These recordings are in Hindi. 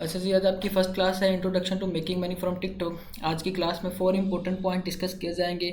अच्छा जी, आज आपकी फर्स्ट क्लास है introduction to making money from TikTok. आज की क्लास में 4 इंपॉर्टेंट पॉइंट डिस्कस किए जाएंगे।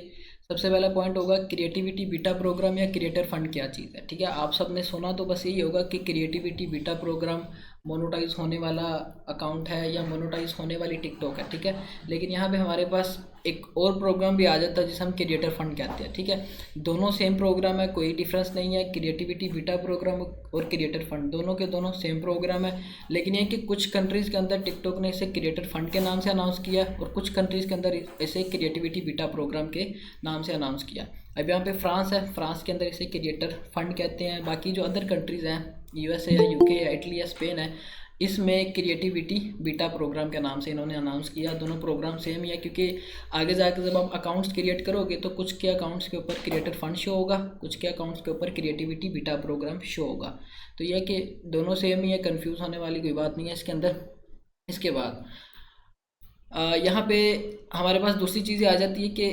सबसे पहला पॉइंट होगा क्रिएटिविटी बीटा प्रोग्राम या क्रिएटर फंड क्या चीज़ है। ठीक है, आप सबने सुना तो बस यही होगा कि क्रिएटिविटी बीटा प्रोग्राम मोनोटाइज होने वाला अकाउंट है या मोनोटाइज होने वाली टिकटॉक है। ठीक है, लेकिन यहाँ पे हमारे पास एक और प्रोग्राम भी आ जाता है जिसे हम क्रिएटर फंड कहते हैं। ठीक है, दोनों सेम प्रोग्राम है, कोई डिफरेंस नहीं है। क्रिएटिविटी बीटा प्रोग्राम और क्रिएटर फंड दोनों के दोनों सेम प्रोग्राम है, लेकिन ये कि कुछ कंट्रीज़ के अंदर टिकटॉक ने इसे क्रिएटर फंड के नाम से अनाउंस किया और कुछ कंट्रीज़ के अंदर इसे क्रिएटिविटी बीटा प्रोग्राम के नाम से अनाउंस किया। अब यहाँ पे फ्रांस है, फ्रांस के अंदर इसे क्रिएटर फंड कहते हैं। बाकी जो अदर कंट्रीज़ हैं, यूएसए या यूके या इटली या स्पेन है, इसमें क्रिएटिविटी बीटा प्रोग्राम के नाम से इन्होंने अनाउंस किया। दोनों प्रोग्राम सेम ही है, क्योंकि आगे जाकर जब आप अकाउंट्स क्रिएट करोगे तो कुछ के अकाउंट्स के ऊपर क्रिएटर फंड शो होगा, कुछ के अकाउंट्स के ऊपर क्रिएटिविटी बीटा प्रोग्राम शो होगा। तो यह कि दोनों सेम ही है, कंफ्यूज होने वाली कोई बात नहीं है इसके अंदर। इसके बाद यहाँ पे हमारे पास दूसरी चीज़ें आ जाती है कि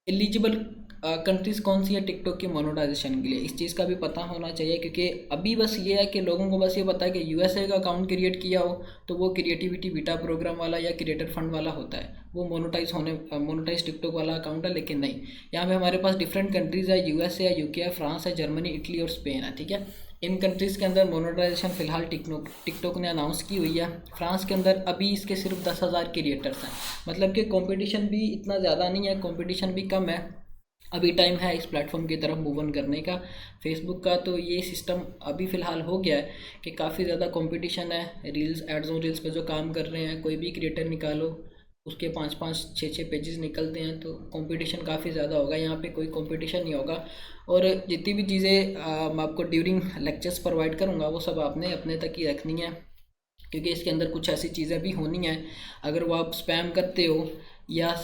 एलिजिबल कंट्रीज़ कौन सी है टिकटॉक की मोनेटाइजेशन के लिए। इस चीज़ का भी पता होना चाहिए, क्योंकि अभी बस ये है कि लोगों को बस ये पता है कि यूएसए का अकाउंट क्रिएट किया हो तो वो क्रिएटिविटी बीटा प्रोग्राम वाला या क्रिएटर फंड वाला होता है, वो मोनेटाइज टिकटॉक वाला अकाउंट है। लेकिन नहीं, यहाँ पे हमारे पास डिफरेंट कंट्रीज़ है, यूएसए है, यूके है, फ्रांस है, जर्मनी, इटली और स्पेन है। ठीक है, इन कंट्रीज़ के अंदर मोनेटाइजेशन फ़िलहाल टिकटॉक ने अनाउंस की हुई है। फ्रांस के अंदर अभी इसके सिर्फ 10,000 क्रिएटर्स हैं, मतलब कि कंपटीशन भी इतना ज़्यादा नहीं है, कंपटीशन भी कम है। अभी टाइम है इस प्लेटफॉर्म की तरफ मूव ऑन करने का। फेसबुक का तो ये सिस्टम अभी फ़िलहाल हो गया है कि काफ़ी ज़्यादा कंपटीशन है। रील्स, एड्स ऑन रील्स पे जो काम कर रहे हैं, कोई भी क्रिएटर निकालो उसके 5-5, 6-6 पेजेस निकलते हैं, तो कंपटीशन काफ़ी ज़्यादा होगा। यहाँ पे कोई कंपटीशन नहीं होगा। और जितनी भी चीज़ें मैं आपको ड्यूरिंग लेक्चर्स प्रोवाइड करूँगा वो सब आपने अपने तक ही रखनी है, क्योंकि इसके अंदर कुछ ऐसी चीज़ें भी होनी हैं। अगर वो आप स्पैम करते हो या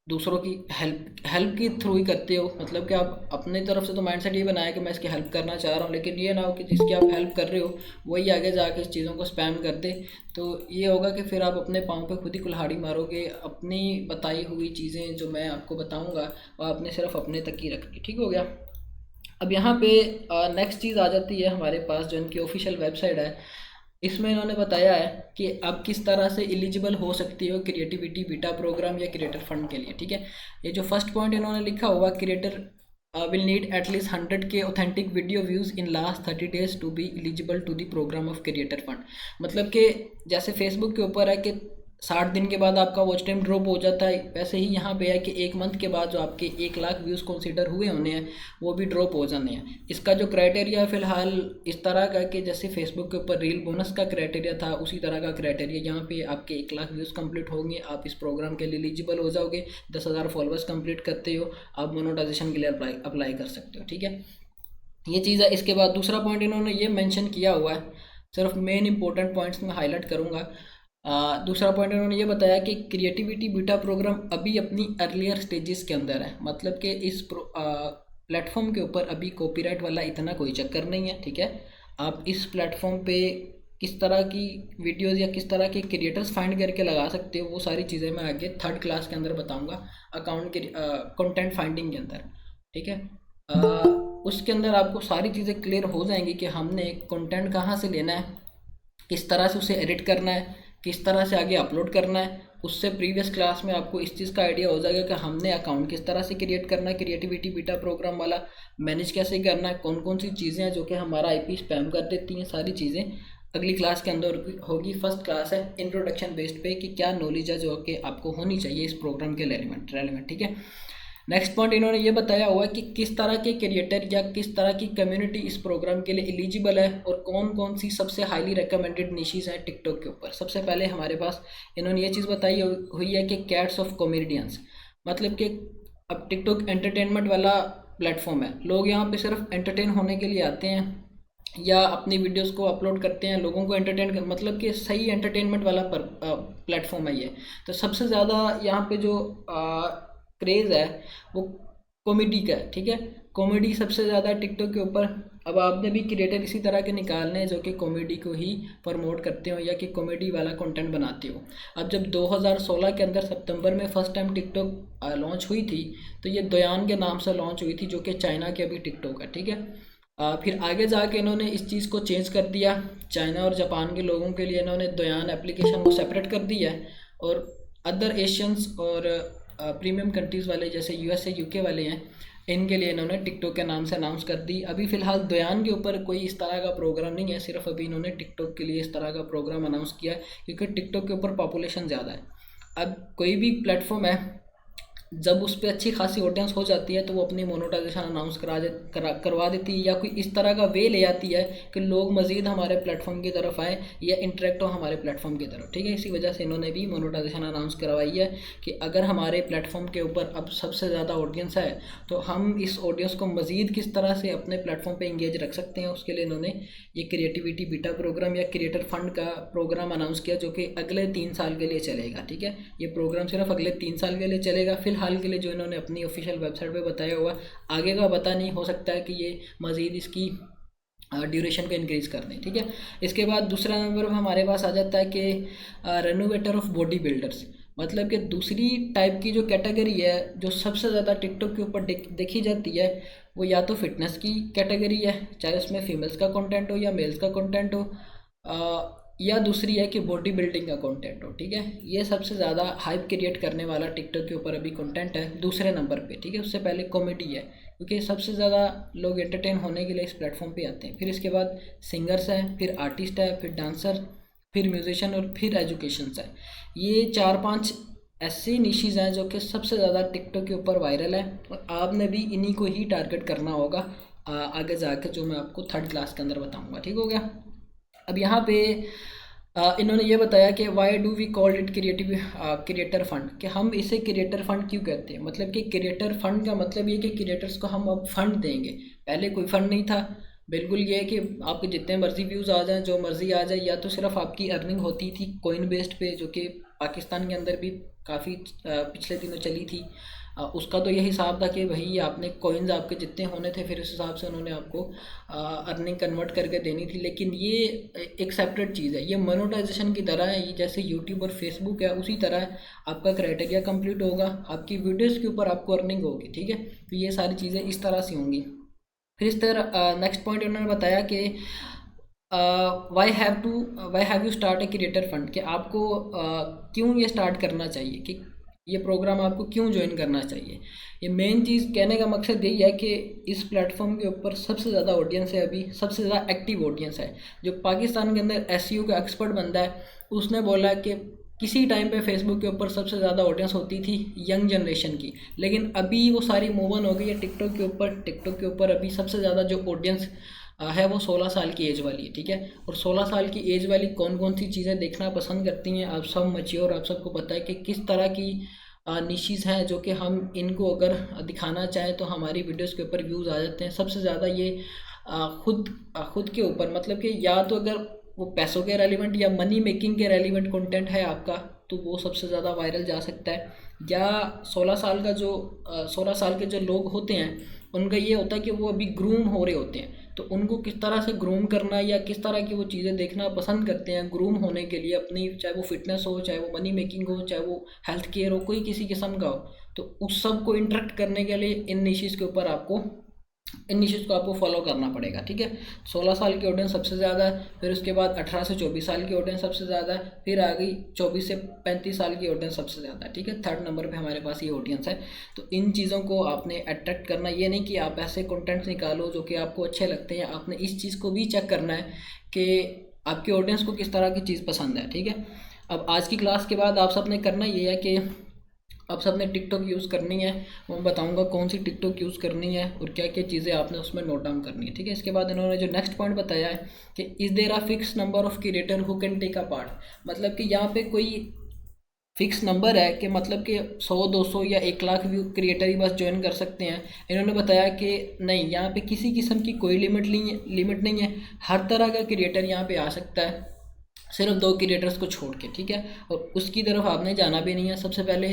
दूसरों की हेल्प के थ्रू ही करते हो, मतलब कि आप अपने तरफ से तो माइंडसेट ये बनाया कि मैं इसकी हेल्प करना चाह रहा हूँ, लेकिन ये ना हो कि जिसकी आप हेल्प कर रहे हो वही आगे जाके इस चीज़ों को स्पैम कर दे। तो ये होगा कि फिर आप अपने पाँव पे खुद ही कुल्हाड़ी मारोगे। अपनी बताई हुई चीज़ें जो मैं आपको बताऊँगा वो आपने सिर्फ अपने तक ही रखनी। ठीक हो गया। अब यहाँ पे नेक्स्ट चीज़ आ जाती है हमारे पास, जो इनकी ऑफिशियल वेबसाइट है। इसमें इन्होंने बताया है कि आप किस तरह से एलिजिबल हो सकती हो क्रिएटिविटी बीटा प्रोग्राम या क्रिएटर फंड के लिए। ठीक है, ये जो फर्स्ट पॉइंट इन्होंने लिखा हुआ, creator will need at least 100K authentic video views in last 30 days to be eligible to the programme of creator fund. मतलब कि जैसे फेसबुक के ऊपर है कि 60 दिन के बाद आपका वॉच टाइम ड्रॉप हो जाता है, वैसे ही यहाँ पे है कि 1 मंथ के बाद जो आपके 1 लाख व्यूज़ कंसीडर हुए होने हैं वो भी ड्रॉप हो जाने हैं। इसका जो क्राइटेरिया फ़िलहाल इस तरह का कि जैसे फेसबुक के ऊपर रील बोनस का क्राइटेरिया था, उसी तरह का क्राइटेरिया यहाँ पे आपके 1 लाख व्यूज़ कंप्लीट होंगे, आप इस प्रोग्राम के लिए एलिजिबल हो जाओगे। 10,000 फॉलोअर्स कंप्लीट करते हो, आप मोनेटाइजेशन के लिए अप्लाई कर सकते हो। ठीक है, ये चीज़ है। इसके बाद दूसरा पॉइंट इन्होंने ये मेंशन किया हुआ है, सिर्फ मेन इंपॉर्टेंट पॉइंट्स में हाईलाइट करूँगा। दूसरा पॉइंट इन्होंने ये बताया कि क्रिएटिविटी बीटा प्रोग्राम अभी अपनी अर्लियर स्टेजेस के अंदर है, मतलब कि इस प्लेटफॉर्म के ऊपर अभी कॉपीराइट वाला इतना कोई चक्कर नहीं है। ठीक है, आप इस प्लेटफॉर्म पे किस तरह की वीडियोस या किस तरह के क्रिएटर्स फाइंड करके लगा सकते हो, वो सारी चीज़ें मैं आगे थर्ड क्लास के अंदर बताऊंगा, अकाउंट के कंटेंट फाइंडिंग के अंदर। ठीक है, उसके अंदर आपको सारी चीज़ें क्लियर हो जाएंगी कि हमने कंटेंट कहाँ से लेना है, किस तरह से उसे एडिट करना है, किस तरह से आगे अपलोड करना है। उससे प्रीवियस क्लास में आपको इस चीज़ का आइडिया हो जाएगा कि हमने अकाउंट किस तरह से क्रिएट करना है, क्रिएटिविटी बीटा प्रोग्राम वाला मैनेज कैसे करना है, कौन कौन सी चीज़ें हैं जो कि हमारा आईपी स्पैम कर देती हैं। सारी चीज़ें अगली क्लास के अंदर होगी। फर्स्ट क्लास है इंट्रोडक्शन बेस्ड पे कि क्या नॉलेज है जो कि आपको होनी चाहिए इस प्रोग्राम के रेलिवेंट। ठीक है, नेक्स्ट पॉइंट इन्होंने ये बताया हुआ है कि किस तरह के क्रिएटर या किस तरह की कम्युनिटी इस प्रोग्राम के लिए एलिजिबल है और कौन कौन सी सबसे हाईली रिकमेंडेड निशीज हैं टिकटॉक के ऊपर। सबसे पहले हमारे पास इन्होंने ये चीज़ बताई हुई है कि कैट्स ऑफ कॉमेडियंस, मतलब कि अब टिकटॉक एंटरटेनमेंट वाला प्लेटफॉर्म है, लोग यहाँ पे सिर्फ एंटरटेन होने के लिए आते हैं या अपनी वीडियोस को अपलोड करते हैं, लोगों को एंटरटेन कर, मतलब कि सही एंटरटेनमेंट वाला प्लेटफॉर्म है ये। तो सबसे ज़्यादा यहाँ पे जो क्रेज़ है वो कॉमेडी का है। ठीक है, कॉमेडी सबसे ज़्यादा टिकटॉक के ऊपर। अब आपने भी क्रिएटर इसी तरह के निकालने हैं जो कि कॉमेडी को ही प्रमोट करते हो या कि कॉमेडी वाला कंटेंट बनाते हो। अब जब 2016 के अंदर सितंबर में फर्स्ट टाइम टिकटॉक लॉन्च हुई थी, तो ये दोयान के नाम से लॉन्च हुई थी, जो कि चाइना की अभी टिकटॉक है। ठीक है, फिर आगे जाके इन्होंने इस चीज़ को चेंज कर दिया। चाइना और जापान के लोगों के लिए इन्होंने दोयान एप्लीकेशन को सेपरेट कर दिया है, और अदर एशियंस और प्रीमियम कंट्रीज़ वाले जैसे यूएसए यूके वाले हैं, इनके लिए इन्होंने टिकटॉक के नाम से अनाउंस कर दी। अभी फ़िलहाल दोयान के ऊपर कोई इस तरह का प्रोग्राम नहीं है, सिर्फ अभी इन्होंने टिकटॉक के लिए इस तरह का प्रोग्राम अनाउंस किया है, क्योंकि टिकटॉक के ऊपर पॉपुलेशन ज़्यादा है। अब कोई भी प्लेटफॉर्म है, जब उस पर अच्छी खासी ऑडियंस हो जाती है तो वो अपनी मोनेटाइजेशन अनाउंस करवा देती है, या कोई इस तरह का वे ले आती है कि लोग मज़ीद हमारे प्लेटफॉर्म की तरफ आए या इंटरेक्ट हो हमारे प्लेटफॉर्म की तरफ, ठीक है। इसी वजह से इन्होंने भी मोनेटाइजेशन अनाउंस करवाई है कि अगर हमारे प्लेटफॉर्म के ऊपर अब सबसे ज़्यादा ऑडियंस है तो हम इस ऑडियंस को मज़ीद किस तरह से अपने प्लेटफॉर्म पर इंगेज रख सकते हैं। उसके लिए इन्होंने ये क्रिएटिविटी बीटा प्रोग्राम या क्रिएटर फंड का प्रोग्राम अनाउंस किया, जो कि अगले 3 साल के लिए चलेगा, ठीक है। ये प्रोग्राम सिर्फ अगले 3 साल के लिए चलेगा फिलहाल के लिए, जो इन्होंने अपनी ऑफिशियल वेबसाइट पे बताया हुआ। आगे का पता नहीं, हो सकता है कि ये मज़ीद इसकी ड्यूरेशन को इंक्रीज़ कर दें, ठीक है। इसके बाद दूसरा नंबर पर हमारे पास आ जाता है कि रेनोवेटर ऑफ बॉडी बिल्डर्स, मतलब कि दूसरी टाइप की जो कैटेगरी है जो सबसे ज़्यादा टिकटॉक के ऊपर देखी जाती है, वो या तो फिटनेस की कैटेगरी है, चाहे उसमें फीमेल्स का कंटेंट हो या मेल्स का कंटेंट हो, या दूसरी है कि बॉडी बिल्डिंग का कंटेंट हो, ठीक है। ये सबसे ज़्यादा हाइप क्रिएट करने वाला टिकटॉक के ऊपर अभी कंटेंट है दूसरे नंबर पे, ठीक है। उससे पहले कॉमेडी है, क्योंकि सबसे ज़्यादा लोग एंटरटेन होने के लिए इस प्लेटफॉर्म पे आते हैं। फिर इसके बाद सिंगर्स हैं, फिर आर्टिस्ट है, फिर डांसर, फिर म्यूजिशियन और फिर एजुकेशंस है। ये 4-5 ऐसी निशीज़ हैं जो कि सबसे ज़्यादा टिकटॉक के ऊपर वायरल है, और आपने भी इन्हीं को ही टारगेट करना होगा आगे जाकर, जो मैं आपको 3rd क्लास के अंदर बताऊँगा, ठीक हो गया। अब यहाँ पे इन्होंने ये बताया कि why do we called it creator fund, कि हम इसे क्रिएटर फंड क्यों कहते हैं। मतलब कि क्रिएटर फंड का मतलब ये कि क्रिएटर्स को हम अब फंड देंगे, पहले कोई फंड नहीं था। बिल्कुल ये है कि आपके जितने मर्जी व्यूज़ आ जाएं, जो मर्जी आ जाए, या तो सिर्फ आपकी अर्निंग होती थी कोइन बेस्ड पे, जो कि पाकिस्तान के अंदर भी काफ़ी पिछले दिनों चली थी। उसका तो ये हिसाब था कि भाई आपने कॉइन्स आपके जितने होने थे, फिर उस हिसाब से उन्होंने आपको अर्निंग कन्वर्ट करके देनी थी। लेकिन ये एक सेपरेट चीज़ है, ये मोनेटाइजेशन की तरह है। ये जैसे यूट्यूब और फेसबुक है, उसी तरह आपका क्राइटेरिया कंप्लीट होगा, आपकी वीडियोज़ के ऊपर आपको अर्निंग होगी, ठीक है। तो ये सारी चीज़ें इस तरह से होंगी। फिर इस तरह नेक्स्ट पॉइंट उन्होंने बताया कि why have you start a creator fund, कि आपको क्यों ये स्टार्ट करना चाहिए, कि ये प्रोग्राम आपको क्यों ज्वाइन करना चाहिए। ये मेन चीज़ कहने का मकसद यही है कि इस प्लेटफॉर्म के ऊपर सबसे ज़्यादा ऑडियंस है, अभी सबसे ज़्यादा एक्टिव ऑडियंस है। जो पाकिस्तान के अंदर एसईओ का एक्सपर्ट बंदा है, उसने बोला कि किसी टाइम पे फेसबुक के ऊपर सबसे ज़्यादा ऑडियंस होती थी यंग जनरेशन की, लेकिन अभी वो सारी मूव ऑन हो गई है टिकटॉक के ऊपर। टिकटॉक के ऊपर अभी सबसे ज़्यादा जो ऑडियंस है वो 16 साल की एज वाली है, ठीक है। और 16 साल की एज वाली कौन कौन सी चीज़ें देखना पसंद करती हैं, आप सब मैच्योर, आप सबको पता है कि किस तरह की निशीज़ हैं जो कि हम इनको अगर दिखाना चाहें तो हमारी वीडियोस के ऊपर व्यूज़ आ जाते हैं। सबसे ज़्यादा ये खुद के ऊपर, मतलब कि या तो अगर वो पैसों के रेलिवेंट या मनी मेकिंग के रेलिवेंट कंटेंट है आपका, तो वो सबसे ज़्यादा वायरल जा सकता है। या 16 साल के जो लोग होते हैं, उनका ये होता है कि वो अभी ग्रूम हो रहे होते हैं, तो उनको किस तरह से ग्रूम करना या किस तरह की वो चीज़ें देखना पसंद करते हैं ग्रूम होने के लिए अपनी, चाहे वो फिटनेस हो, चाहे वो मनी मेकिंग हो, चाहे वो हेल्थ केयर हो, कोई किसी किस्म का हो, तो उस सब को इंटरेक्ट करने के लिए इन निशेज़ को आपको फॉलो करना पड़ेगा, ठीक है। 16 साल की ऑडियंस सबसे ज़्यादा है, फिर उसके बाद 18 से 24 साल की ऑडियंस सबसे ज़्यादा है, फिर आ गई 24 से 35 साल की ऑडियंस सबसे ज़्यादा है, ठीक है। 3rd नंबर पे हमारे पास ये ऑडियंस है। तो इन चीज़ों को आपने अट्रैक्ट करना, ये नहीं कि आप ऐसे कंटेंट्स निकालो जो कि आपको अच्छे लगते हैं, आपने इस चीज़ को भी चेक करना है कि आपकी ऑडियंस को किस तरह की चीज़ पसंद है, ठीक है। अब आज की क्लास के बाद आप सब ने करना ये है कि आप सब ने टिकटॉक यूज़ करनी है, वो मैं बताऊंगा कौन सी टिकटॉक यूज़ करनी है और क्या क्या चीज़ें आपने उसमें नोट डाउन करनी है, ठीक है। इसके बाद इन्होंने जो नेक्स्ट पॉइंट बताया है कि is there a fix number of creator who can take a part, मतलब कि यहाँ पे कोई फिक्स नंबर है कि मतलब कि 100-200 या 1 लाख व्यू क्रिएटर ही बस ज्वाइन कर सकते हैं। इन्होंने बताया कि नहीं, यहाँ पे किसी किस्म की कोई लिमिट नहीं है, हर तरह का क्रिएटर यहाँ पे आ सकता है, सिर्फ 2 क्रिएटर्स को छोड़ के, ठीक है। और उसकी तरफ आपने जाना भी नहीं है। सबसे पहले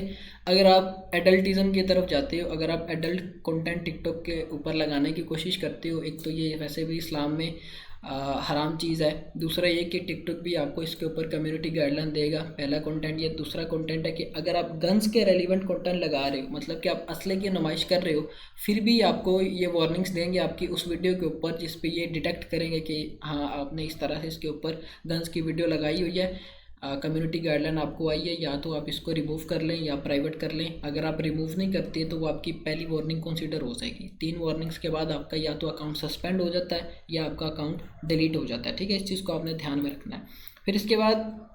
अगर आप एडल्टिज़म की तरफ जाते हो, अगर आप एडल्ट कंटेंट टिकटॉक के ऊपर लगाने की कोशिश करते हो, एक तो ये वैसे भी इस्लाम में हराम चीज़ है। दूसरा ये कि टिकटॉक भी आपको इसके ऊपर कम्युनिटी गाइडलाइन देगा। पहला कंटेंट ये। दूसरा कंटेंट है कि अगर आप गन्स के रेलिवेंट कंटेंट लगा रहे हो, मतलब कि आप असले की नुमाइश कर रहे हो, फिर भी आपको ये वार्निंग्स देंगे आपकी उस वीडियो के ऊपर जिस पे ये डिटेक्ट करेंगे कि हाँ आपने इस तरह से इसके ऊपर गन्स की वीडियो लगाई हुई है। कम्युनिटी गाइडलाइन आपको आई है, या तो आप इसको रिमूव कर लें या प्राइवेट कर लें। अगर आप रिमूव नहीं करते तो वो आपकी पहली वार्निंग कंसीडर हो जाएगी। 3 वार्निंग्स के बाद आपका या तो अकाउंट सस्पेंड हो जाता है या आपका अकाउंट डिलीट हो जाता है। ठीक है, इस चीज़ को आपने ध्यान में रखना है। फिर इसके बाद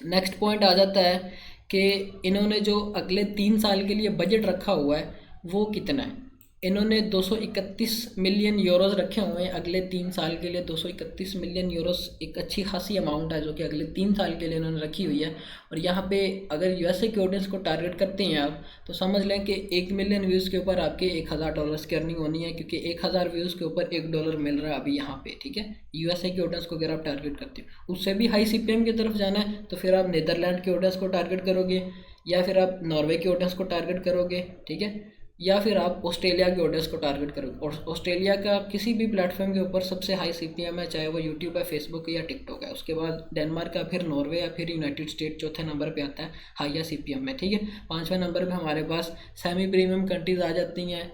नेक्स्ट पॉइंट आ जाता है कि इन्होंने जो अगले 3 साल के लिए बजट रखा हुआ है वो कितना है। इन्होंने 231 मिलियन यूरोस रखे हुए हैं अगले 3 साल के लिए। 231 मिलियन यूरोस एक अच्छी खासी अमाउंट है जो कि अगले 3 साल के लिए इन्होंने रखी हुई है। और यहाँ पे अगर यूएसए के ऑडियंस को टारगेट करते हैं आप, तो समझ लें कि 1 मिलियन व्यूज़ के ऊपर आपके $1000 की अर्निंग होनी है, क्योंकि 1000 व्यूज़ के ऊपर $1 मिल रहा है अभी यहाँ पे। ठीक है, यूएसए के ऑडियंस को अगर आप टारगेट करते हो। उससे भी हाई सीपीएम की तरफ जाना है तो फिर आप नीदरलैंड के ऑडियंस को टारगेट करोगे, या फिर आप नॉर्वे के ऑडियंस को टारगेट करोगे। ठीक है, या फिर आप ऑस्ट्रेलिया के ऑडियंस को टारगेट करोगे। और ऑस्ट्रेलिया का किसी भी प्लेटफॉर्म के ऊपर सबसे हाई सीपीएम है, चाहे वो यूट्यूब है, फेसबुक है या टिकटॉक है। उसके बाद डेनमार्क का, फिर नॉर्वे या फिर यूनाइटेड स्टेट चौथे नंबर पे आता है हाईएस्ट सीपीएम में। ठीक है, 5वें नंबर पे हमारे पास सेमी प्रीमियम कंट्रीज आ जाती हैं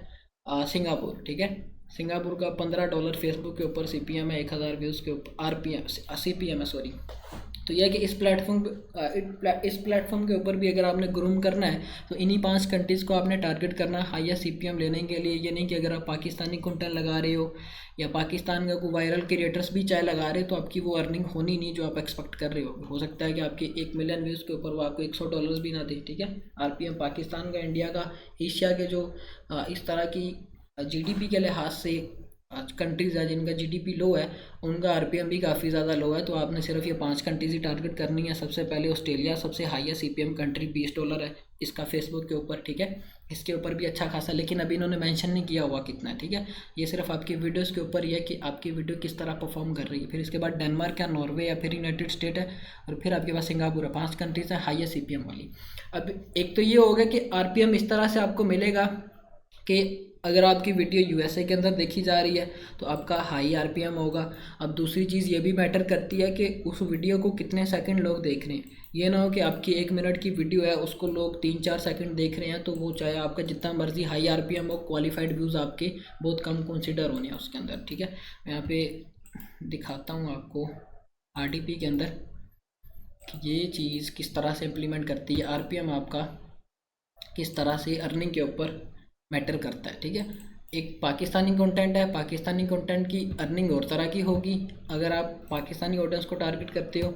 सिंगापुर। ठीक है, सिंगापुर का $15 फेसबुक के ऊपर सीपीएम है, 1000 व्यूज़ के ऊपर आरपीएम सीपीएम है सॉरी। तो यह कि इस प्लेटफॉर्म के ऊपर भी अगर आपने ग्रूम करना है तो इन्हीं 5 कंट्रीज़ को आपने टारगेट करना है हाईएस्ट सीपीएम लेने के लिए। ये नहीं कि अगर आप पाकिस्तानी कंटेंट लगा रहे हो या पाकिस्तान का कोई वायरल क्रिएटर्स भी चाहे लगा रहे हो तो आपकी वो अर्निंग होनी नहीं जो आप एक्सपेक्ट कर रहे हो सकता है कि आपके 1 मिलियन व्यूज़ के ऊपर वो आपको $100 भी ना दे। ठीक है, आरपीएम पाकिस्तान का, इंडिया का, एशिया के जो इस तरह की जीडीपी के लिहाज से कंट्रीज़ है जिनका जीडीपी लो है, उनका आरपीएम भी काफ़ी ज़्यादा लो है। तो आपने सिर्फ ये 5 कंट्रीज़ ही टारगेट करनी है। सबसे पहले ऑस्ट्रेलिया, सबसे हाईएस्ट सीपीएम कंट्री, $20 है इसका फेसबुक के ऊपर। ठीक है, इसके ऊपर भी अच्छा खासा, लेकिन अभी इन्होंने मेंशन नहीं किया हुआ कितना है। ठीक है, ये सिर्फ आपकी वीडियोज़ के ऊपर ही है कि आपकी वीडियो किस तरह परफॉर्म कर रही है। फिर इसके बाद डेनमार्क या नॉर्वे या फिर यूनाइटेड स्टेट है, और फिर आपके पास सिंगापुर है। 5 कंट्रीज़ है हाईएस्ट सीपीएम वाली। अब एक तो ये हो गया कि आरपीएम इस तरह से आपको मिलेगा कि अगर आपकी वीडियो यूएसए के अंदर देखी जा रही है तो आपका हाई आरपीएम होगा। अब दूसरी चीज़ ये भी मैटर करती है कि उस वीडियो को कितने सेकंड लोग देख रहे हैं। ये ना हो कि आपकी 1 मिनट की वीडियो है उसको लोग 3-4 सेकंड देख रहे हैं, तो वो चाहे आपका जितना मर्जी हाई आरपीएम हो, क्वालिफाइड व्यूज़ आपके बहुत कम कंसिडर होने हैं उसके अंदर। ठीक है, मैं यहाँ पे दिखाता हूँ आपको आरडीपी के अंदर कि ये चीज़ किस तरह से इम्प्लीमेंट करती है। आरपीएम आपका किस तरह से अर्निंग के ऊपर मैटर करता है। ठीक है, एक पाकिस्तानी कंटेंट है, पाकिस्तानी कंटेंट की अर्निंग और तरह की होगी अगर आप पाकिस्तानी ऑडियंस को टारगेट करते हो,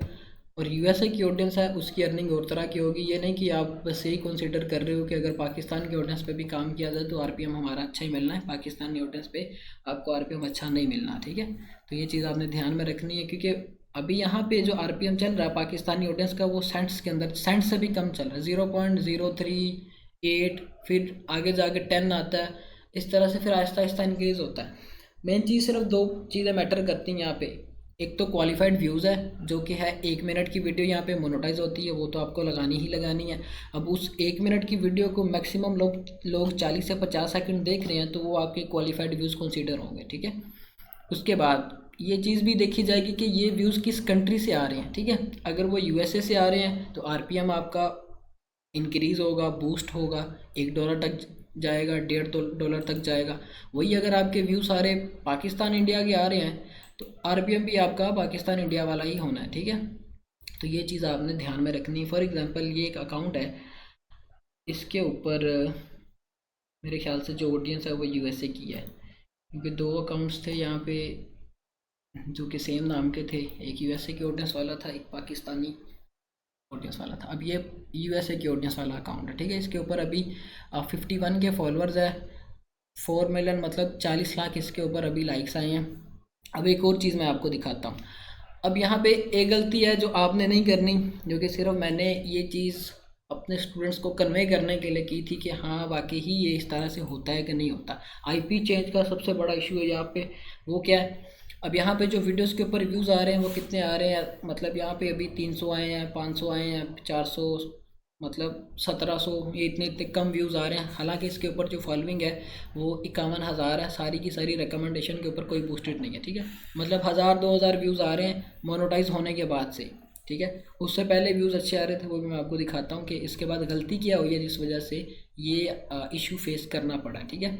और यूएसए की ऑडियंस है उसकी अर्निंग और तरह की होगी। ये नहीं कि आप बस यही कंसीडर कर रहे हो कि अगर पाकिस्तान के ऑडियंस पे भी काम किया जाए तो आरपीएम हमारा अच्छा ही मिलना है, पाकिस्तानी ऑडियंस पे आपको आरपीएम अच्छा नहीं मिलना। ठीक है, तो ये चीज़ आपने ध्यान में रखनी है, क्योंकि अभी यहाँ पे जो आरपीएम चल रहा है पाकिस्तानी ऑडियंस का वो सेंट्स के अंदर, सेंट्स से भी कम चल रहा है, 0.038, फिर आगे जाके 10 आता है। इस तरह से फिर आहिस्ता आहिस्ता इंक्रीज़ होता है। मेन चीज़ सिर्फ 2 चीज़ें मैटर करती हैं यहाँ पे। एक तो क्वालिफाइड व्यूज़ है जो कि है 1 मिनट की वीडियो यहाँ पे मोनेटाइज होती है, वो तो आपको लगानी ही लगानी है। अब उस 1 मिनट की वीडियो को मैक्सिमम लोग 40 से 50 सेकंड देख रहे हैं तो वो आपके क्वालिफाइड व्यूज़ कंसीडर होंगे। ठीक है, उसके बाद ये चीज़ भी देखी जाएगी कि ये व्यूज़ किस कंट्री से आ रहे हैं। ठीक है, अगर वो यूएसए से आ रहे हैं तो आरपीएम आपका इंक्रीज़ होगा, बूस्ट होगा, $1 तक जाएगा, $1.5 तक जाएगा। वही अगर आपके व्यू सारे पाकिस्तान इंडिया के आ रहे हैं तो आरपीएम भी आपका पाकिस्तान इंडिया वाला ही होना है। ठीक है, तो ये चीज़ आपने ध्यान में रखनी है। फॉर एग्जांपल ये एक अकाउंट है, इसके ऊपर मेरे ख्याल से जो ऑडियंस है वो यूएसए की है, क्योंकि 2 अकाउंट्स थे यहाँ पे जो कि सेम नाम के थे, एक यूएसए की ऑडियंस वाला था, एक पाकिस्तानी ऑडियंस वाला था। अब ये यूएसए की ऑडियंस वाला अकाउंट है। ठीक है, इसके ऊपर अभी 51 के फॉलोअर्स है, 4 मिलियन मतलब 40 लाख इसके ऊपर अभी लाइक्स आए हैं। अब एक और चीज़ मैं आपको दिखाता हूँ। अब यहाँ पे एक गलती है जो आपने नहीं करनी, जो कि सिर्फ मैंने ये चीज़ अपने स्टूडेंट्स को कन्वे करने के लिए की थी कि हाँ वाकई ही ये इस तरह से होता है कि नहीं होता। आईपी चेंज का सबसे बड़ा इशू है यहाँ पे। वो क्या है, अब यहाँ पे जो वीडियोस के ऊपर व्यूज़ आ रहे हैं वो कितने आ रहे हैं, मतलब यहाँ पे अभी 300 आए हैं, 500 आए हैं, 400, मतलब 1700, ये इतने इतने कम व्यूज़ आ रहे हैं। हालांकि इसके ऊपर जो फॉलोइंग है वो 51,000 है, सारी की सारी रिकमेंडेशन के ऊपर कोई बूस्टेड नहीं है, ठीक है। मतलब 1000-2000 व्यूज़ आ रहे हैं मोनेटाइज होने के बाद से, ठीक है। उससे पहले व्यूज़ अच्छे आ रहे थे, वो भी मैं आपको दिखाता हूँ कि इसके बाद गलती क्या हुई है जिस वजह से ये इशू फेस करना पड़ा, ठीक है।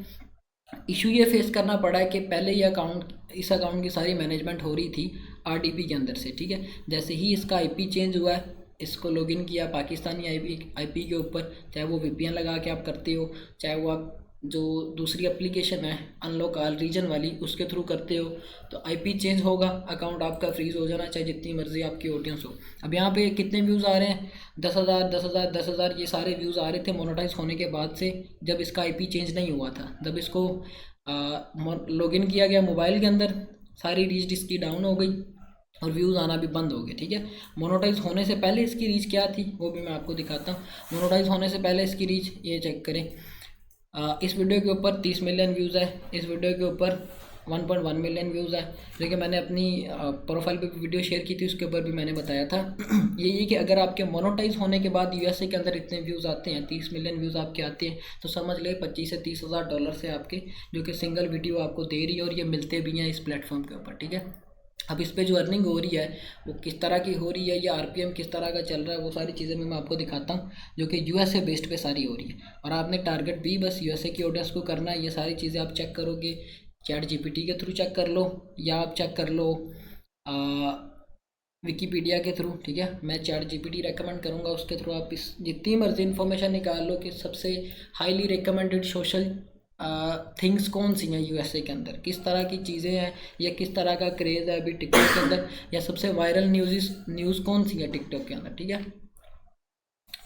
इशू ये फेस करना पड़ा है कि पहले ये अकाउंट, इस अकाउंट की सारी मैनेजमेंट हो रही थी आरडीपी के अंदर से, ठीक है। जैसे ही इसका आईपी चेंज हुआ है, इसको लॉगिन किया पाकिस्तानी आईपी के ऊपर, चाहे वो वीपीएन लगा के आप करते हो, चाहे वो आप जो दूसरी एप्लीकेशन है अनलॉक ऑल रीजन वाली उसके थ्रू करते हो, तो आईपी चेंज होगा, अकाउंट आपका फ्रीज हो जाना, चाहे जितनी मर्जी आपकी ऑडियंस हो। अब यहाँ पे कितने व्यूज़ आ रहे हैं? 10,000 10,000 10,000, ये सारे व्यूज़ आ रहे थे मोनेटाइज होने के बाद से, जब इसका आईपी चेंज नहीं हुआ था। जब इसको लॉगिन किया गया मोबाइल के अंदर, सारी रीच इसकी डाउन हो गई और व्यूज़ आना भी बंद हो गए, ठीक है। मोनेटाइज होने से पहले इसकी रीच क्या थी वो भी मैं आपको दिखाता हूँ। मोनेटाइज होने से पहले इसकी रीच ये चेक करें। इस वीडियो के ऊपर 30 मिलियन व्यूज़ है, इस वीडियो के ऊपर 1.1 मिलियन व्यूज़ है, जो कि मैंने अपनी प्रोफाइल पे वीडियो शेयर की थी, उसके ऊपर भी मैंने बताया था। ये कि अगर आपके मोनेटाइज होने के बाद यूएसए के अंदर इतने व्यूज़ आते हैं, 30 मिलियन व्यूज़ आपके आते हैं, तो समझ ले 25 से 30 हज़ार डॉलर से आपके, जो कि सिंगल वीडियो आपको दे रही है, और ये मिलते भी हैं इस प्लेटफॉर्म के ऊपर, ठीक है। अब इस पे जो अर्निंग हो रही है वो किस तरह की हो रही है, या आरपीएम किस तरह का चल रहा है, वो सारी चीज़ें मैं आपको दिखाता हूँ, जो कि यूएसए बेस्ड पे सारी हो रही है। और आपने टारगेट भी बस यूएसए की ऑडियंस को करना है। ये सारी चीज़ें आप चेक करोगे, चैट जीपीटी के थ्रू चेक कर लो, या आप चेक कर लो विकीपीडिया के थ्रू, ठीक है। मैं चैट जीपीटी रेकमेंड करूँगा, उसके थ्रू आप इस जितनी मर्जी इन्फॉर्मेशन निकाल लो कि सबसे हाईली रिकमेंडेड सोशल थिंग्स कौन सी हैं यूएसए के अंदर, किस तरह की चीज़ें हैं, या किस तरह का क्रेज़ है अभी टिकटॉक के अंदर, या सबसे वायरल न्यूज़ कौन सी है टिकटॉक के अंदर, ठीक है।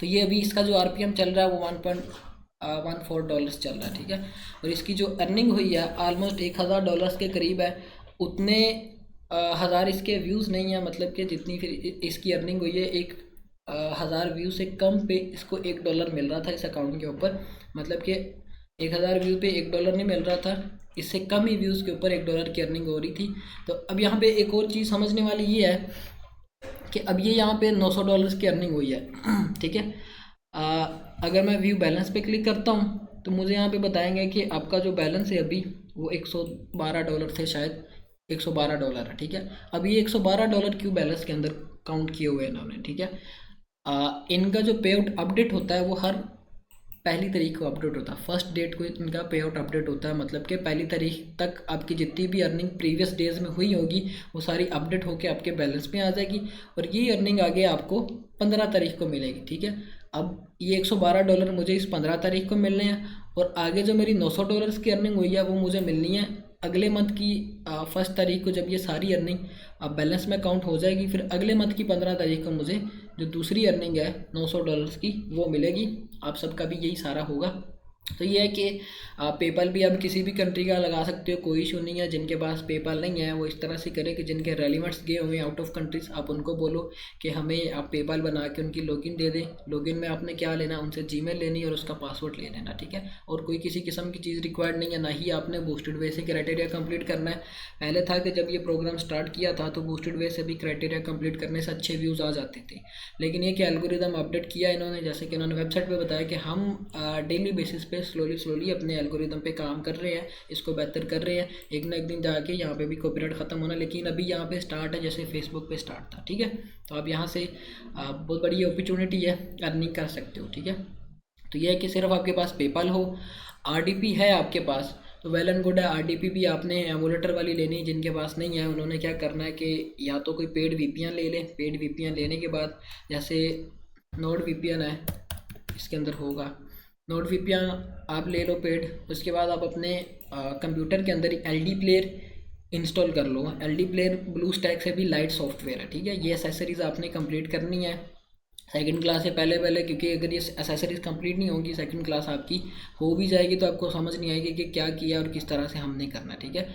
तो ये अभी इसका जो आरपीएम चल रहा है वो $1.14 चल रहा है, ठीक है। और इसकी जो अर्निंग हुई है ऑलमोस्ट $1,000 के करीब है। उतने हज़ार इसके व्यूज़ नहीं है, मतलब कि जितनी फिर इसकी अर्निंग हुई है, 1,000 व्यू से कम पे इसको $1 मिल रहा था इस अकाउंट के ऊपर। मतलब कि 1,000 व्यू पे $1 नहीं मिल रहा था, इससे कम ही व्यूज़ के ऊपर $1 की अर्निंग हो रही थी। तो अब यहाँ पे एक और चीज़ समझने वाली ये है कि अब ये यहाँ पे $900 की अर्निंग हुई है, ठीक है। अगर मैं व्यू बैलेंस पे क्लिक करता हूँ तो मुझे यहाँ पे बताएंगे कि आपका जो बैलेंस है अभी वो $112 थे, शायद $112 है, ठीक है। अब ये $112 क्यों बैलेंस के अंदर काउंट किए हुए हैं इन्होंने, ठीक है। इनका जो पे आउट अपडेट होता है वो हर पहली तारीख को अपडेट होता है, फर्स्ट डेट को इनका पे आउट अपडेट होता है। मतलब कि पहली तारीख तक आपकी जितनी भी अर्निंग प्रीवियस डेज में हुई होगी वो सारी अपडेट होके आपके बैलेंस में आ जाएगी, और ये अर्निंग आगे आपको 15 तारीख को मिलेगी, ठीक है। अब ये $112 मुझे इस 15 तारीख को मिलने हैं, और आगे जो मेरी $900 की अर्निंग हुई है वो मुझे मिलनी है अगले मंथ की फर्स्ट तारीख को, जब ये सारी अर्निंग बैलेंस में काउंट हो जाएगी। फिर अगले मंथ की 15 तारीख को मुझे जो दूसरी अर्निंग है $900 की वो मिलेगी। आप सबका भी यही सारा होगा। तो ये है कि पेपल भी अब किसी भी कंट्री का लगा सकते हो, कोई इशू नहीं है। जिनके पास पेपल नहीं है वो इस तरह से करे कि जिनके रेलिवेंट्स गए हुए हैं आउट ऑफ कंट्रीज, आप उनको बोलो कि हमें आप पेपल बना के उनकी लॉगिन दे दें। लॉगिन में आपने क्या लेना, उनसे जीमेल लेनी और उसका पासवर्ड ले लेना, ठीक है। और कोई किसी किस्म की चीज़ रिक्वायर्ड नहीं है, ना ही आपने बूस्टेड वे से क्राइटेरिया कंप्लीट करना है। पहले था कि जब ये प्रोग्राम स्टार्ट किया था तो बूस्टेड वे से भी क्राइटेरिया कंप्लीट करने से अच्छे व्यूज़ आ जाते थे, लेकिन ये कि एल्गोरिदम अपडेट किया इन्होंने, जैसे कि इन्होंने वेबसाइट पर बताया कि हम डेली बेसिस पे स्लोली अपने एल्गोरिदम पे काम कर रहे हैं, इसको बेहतर कर रहे हैं। एक ना एक दिन जाके यहाँ पे भी कॉपीराइट ख़त्म होना, लेकिन अभी यहाँ पे स्टार्ट है जैसे फेसबुक पे स्टार्ट था, ठीक है। तो आप यहाँ से बहुत बड़ी अपॉर्चुनिटी है, अर्निंग कर सकते हो, ठीक है। तो यह है कि सिर्फ आपके पास पेपल हो, आरडीपी है आपके पास तो वेल एंड गुड है। आरडीपी भी आपने एमुलेटर वाली लेनी, जिनके पास नहीं है उन्होंने क्या करना है कि या तो कोई पेड वीपीएन ले लें। पेड वीपीएन लेने के बाद जैसे नोड वीपीएन है, इसके अंदर होगा नोड वीपीएन, आप ले लो पेड। उसके बाद आप अपने कंप्यूटर के अंदर एलडी प्लेयर इंस्टॉल कर लो। एलडी प्लेयर ब्लू स्टैक से भी लाइट सॉफ्टवेयर है, ठीक है। ये एसेसरीज आपने कंप्लीट करनी है सेकंड क्लास से पहले, क्योंकि अगर ये एसेसरीज कंप्लीट नहीं होंगी सेकंड क्लास आपकी हो भी जाएगी तो आपको समझ नहीं आएगी कि क्या किया और किस तरह से हमने करना, ठीक है।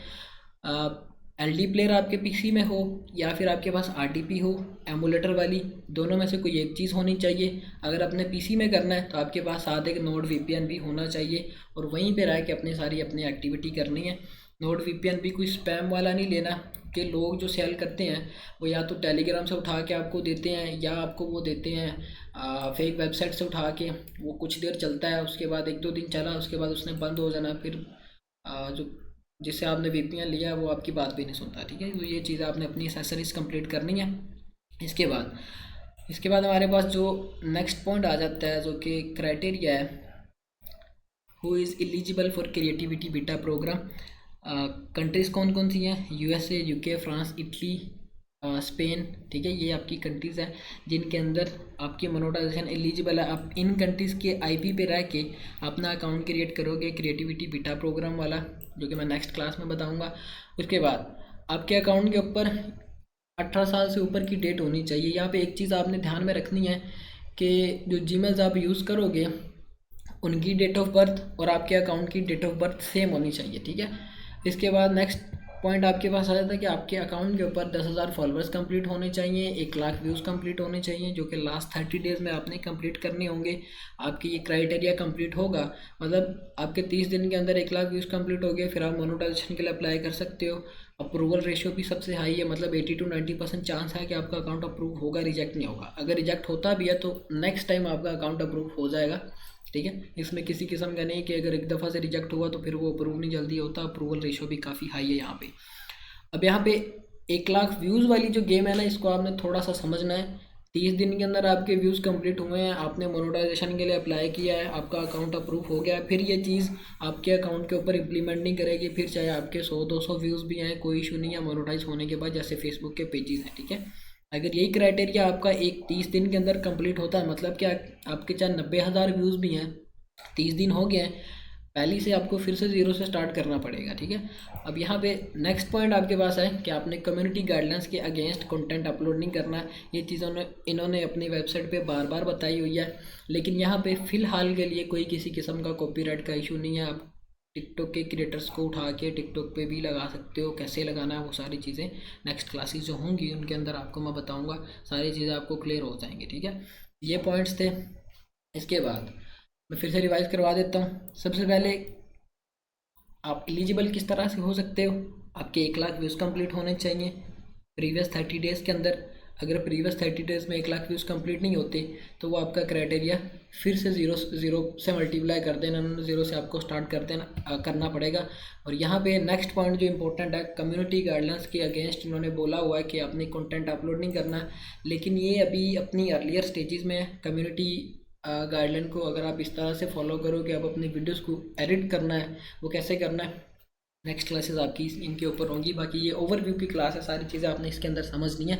एलडी प्लेयर आपके पीसी में हो या फिर आपके पास आरडीपी हो एमुलेटर वाली, दोनों में से कोई एक चीज़ होनी चाहिए। अगर अपने पीसी में करना है तो आपके पास साथ एक नोड वीपीएन भी होना चाहिए, और वहीं पे रह के अपनी सारी अपनी एक्टिविटी करनी है। नोड वीपीएन भी कोई स्पैम वाला नहीं लेना, के लोग जो सेल करते हैं वो या तो टेलीग्राम से उठा के आपको देते हैं या आपको वो देते हैं फेक वेबसाइट से उठा के। वो कुछ देर चलता है, उसके बाद 1-2 दिन चला, उसके बाद उसने बंद हो जाना। फिर जो जिससे आपने वीपीएन लिया है वो आपकी बात भी नहीं सुनता, ठीक है। तो ये चीज़ आपने अपनी एसेसरीज कंप्लीट करनी है। इसके बाद हमारे पास जो नेक्स्ट पॉइंट आ जाता है जो कि क्राइटेरिया है, who is eligible for creativity beta programme. Countries कौन कौन सी हैं? USA, UK, France, Italy, Spain, ठीक है। ये आपकी कंट्रीज़ हैं जिनके अंदर आपकी मोनेटाइजेशन एलिजिबल है। आप इन कंट्रीज़ के आईपी पे रह के अपना अकाउंट क्रिएट करोगे क्रिएटिविटी बीटा प्रोग्राम वाला, जो कि मैं नेक्स्ट क्लास में बताऊंगा। उसके बाद आपके अकाउंट के ऊपर 18 साल से ऊपर की डेट होनी चाहिए। यहाँ पे एक चीज़ आपने ध्यान में रखनी है कि जो जीमेल्स आप यूज़ करोगे उनकी डेट ऑफ बर्थ और आपके अकाउंट की डेट ऑफ बर्थ सेम होनी चाहिए, ठीक है। इसके बाद नेक्स्ट पॉइंट आपके पास आ जाता है कि आपके अकाउंट के ऊपर 10,000 फॉलोअर्स कंप्लीट होने चाहिए, 1 लाख व्यूज़ कंप्लीट होने चाहिए, जो कि लास्ट 30 डेज़ में आपने कंप्लीट करने होंगे। आपकी ये क्राइटेरिया कंप्लीट होगा, मतलब आपके 30 दिन के अंदर 1 लाख व्यूज़ कंप्लीट हो गए, फिर आप मोनेटाइजेशन के लिए अप्लाई कर सकते हो। अप्रूवल रेशियो भी सबसे हाई है, मतलब 80 to 90% चांस है कि आपका अकाउंट अप्रूव होगा, रिजेक्ट नहीं होगा। अगर रिजेक्ट होता भी है तो नेक्स्ट टाइम आपका अकाउंट अप्रूव हो जाएगा, ठीक है। इसमें किसी किस्म का नहीं कि अगर एक दफ़ा से रिजेक्ट हुआ तो फिर वो अप्रूव नहीं जल्दी होता। अप्रूवल रेशो भी काफ़ी हाई है यहाँ पे। अब यहाँ पे 1 लाख व्यूज़ वाली जो गेम है ना, इसको आपने थोड़ा सा समझना है। 30 दिन के अंदर आपके व्यूज़ कंप्लीट हुए हैं, आपने मोनेटाइजेशन के लिए अप्लाई किया है, आपका अकाउंट अप्रूव हो गया है, फिर ये चीज़ आपके अकाउंट के ऊपर इम्प्लीमेंट नहीं करेगी। फिर चाहे आपके 100-200 व्यूज़ भी आए, कोई इशू नहीं है मोनेटाइज होने के बाद, जैसे फेसबुक के पेजेस हैं, ठीक है। अगर यही क्राइटेरिया आपका 30 दिन के अंदर कंप्लीट होता है, मतलब कि आपके चाहे 90,000 व्यूज़ भी हैं, 30 दिन हो गए हैं, पहली से आपको फिर से ज़ीरो से स्टार्ट करना पड़ेगा, ठीक है। अब यहाँ पे नेक्स्ट पॉइंट आपके पास है कि आपने कम्युनिटी गाइडलाइंस के अगेंस्ट कंटेंट अपलोड नहीं करना है। ये चीज़ों ने इन्होंने अपनी वेबसाइट पे बार बार बताई हुई है, लेकिन यहाँ पे फ़िलहाल के लिए कोई किसी किस्म का कॉपीराइट का इशू नहीं है। आप टिकटॉक के क्रिएटर्स को उठा के टिकटॉक पे भी लगा सकते हो, कैसे लगाना है वो सारी चीज़ें नेक्स्ट क्लासेस जो होंगी उनके अंदर आपको मैं बताऊँगा, सारी चीज़ें आपको क्लियर हो जाएंगी, ठीक है। ये पॉइंट्स थे। इसके बाद मैं फिर से रिवाइज करवा देता हूँ। सबसे पहले आप एलिजिबल किस तरह से हो सकते हो? आपके 1 लाख व्यूज़ कंप्लीट होने चाहिए प्रीवियस 30 डेज़ के अंदर। अगर प्रीवियस 30 डेज़ में 1 लाख व्यूज़ कंप्लीट नहीं होते तो वो आपका क्राइटेरिया फिर से ज़ीरो से मल्टीप्लाई कर देना, ज़ीरो से आपको स्टार्ट करना पड़ेगा। और यहाँ पे नेक्स्ट पॉइंट जो इंपॉर्टेंट है, कम्युनिटी गाइडलाइंस के अगेंस्ट इन्होंने बोला हुआ है कि आपने कंटेंट अपलोड नहीं करना है, लेकिन ये अभी अपनी अर्लियर स्टेजेस में है। कम्युनिटी गाइडलाइन को अगर आप इस तरह से फॉलो करो कि आप अपनी वीडियोस को एडिट करना है, वो कैसे करना है, नेक्स्ट क्लासेस आपकी इनके ऊपर होंगी। बाकी ये ओवरव्यू की क्लास है, सारी चीज़ें आपने इसके अंदर समझनी है।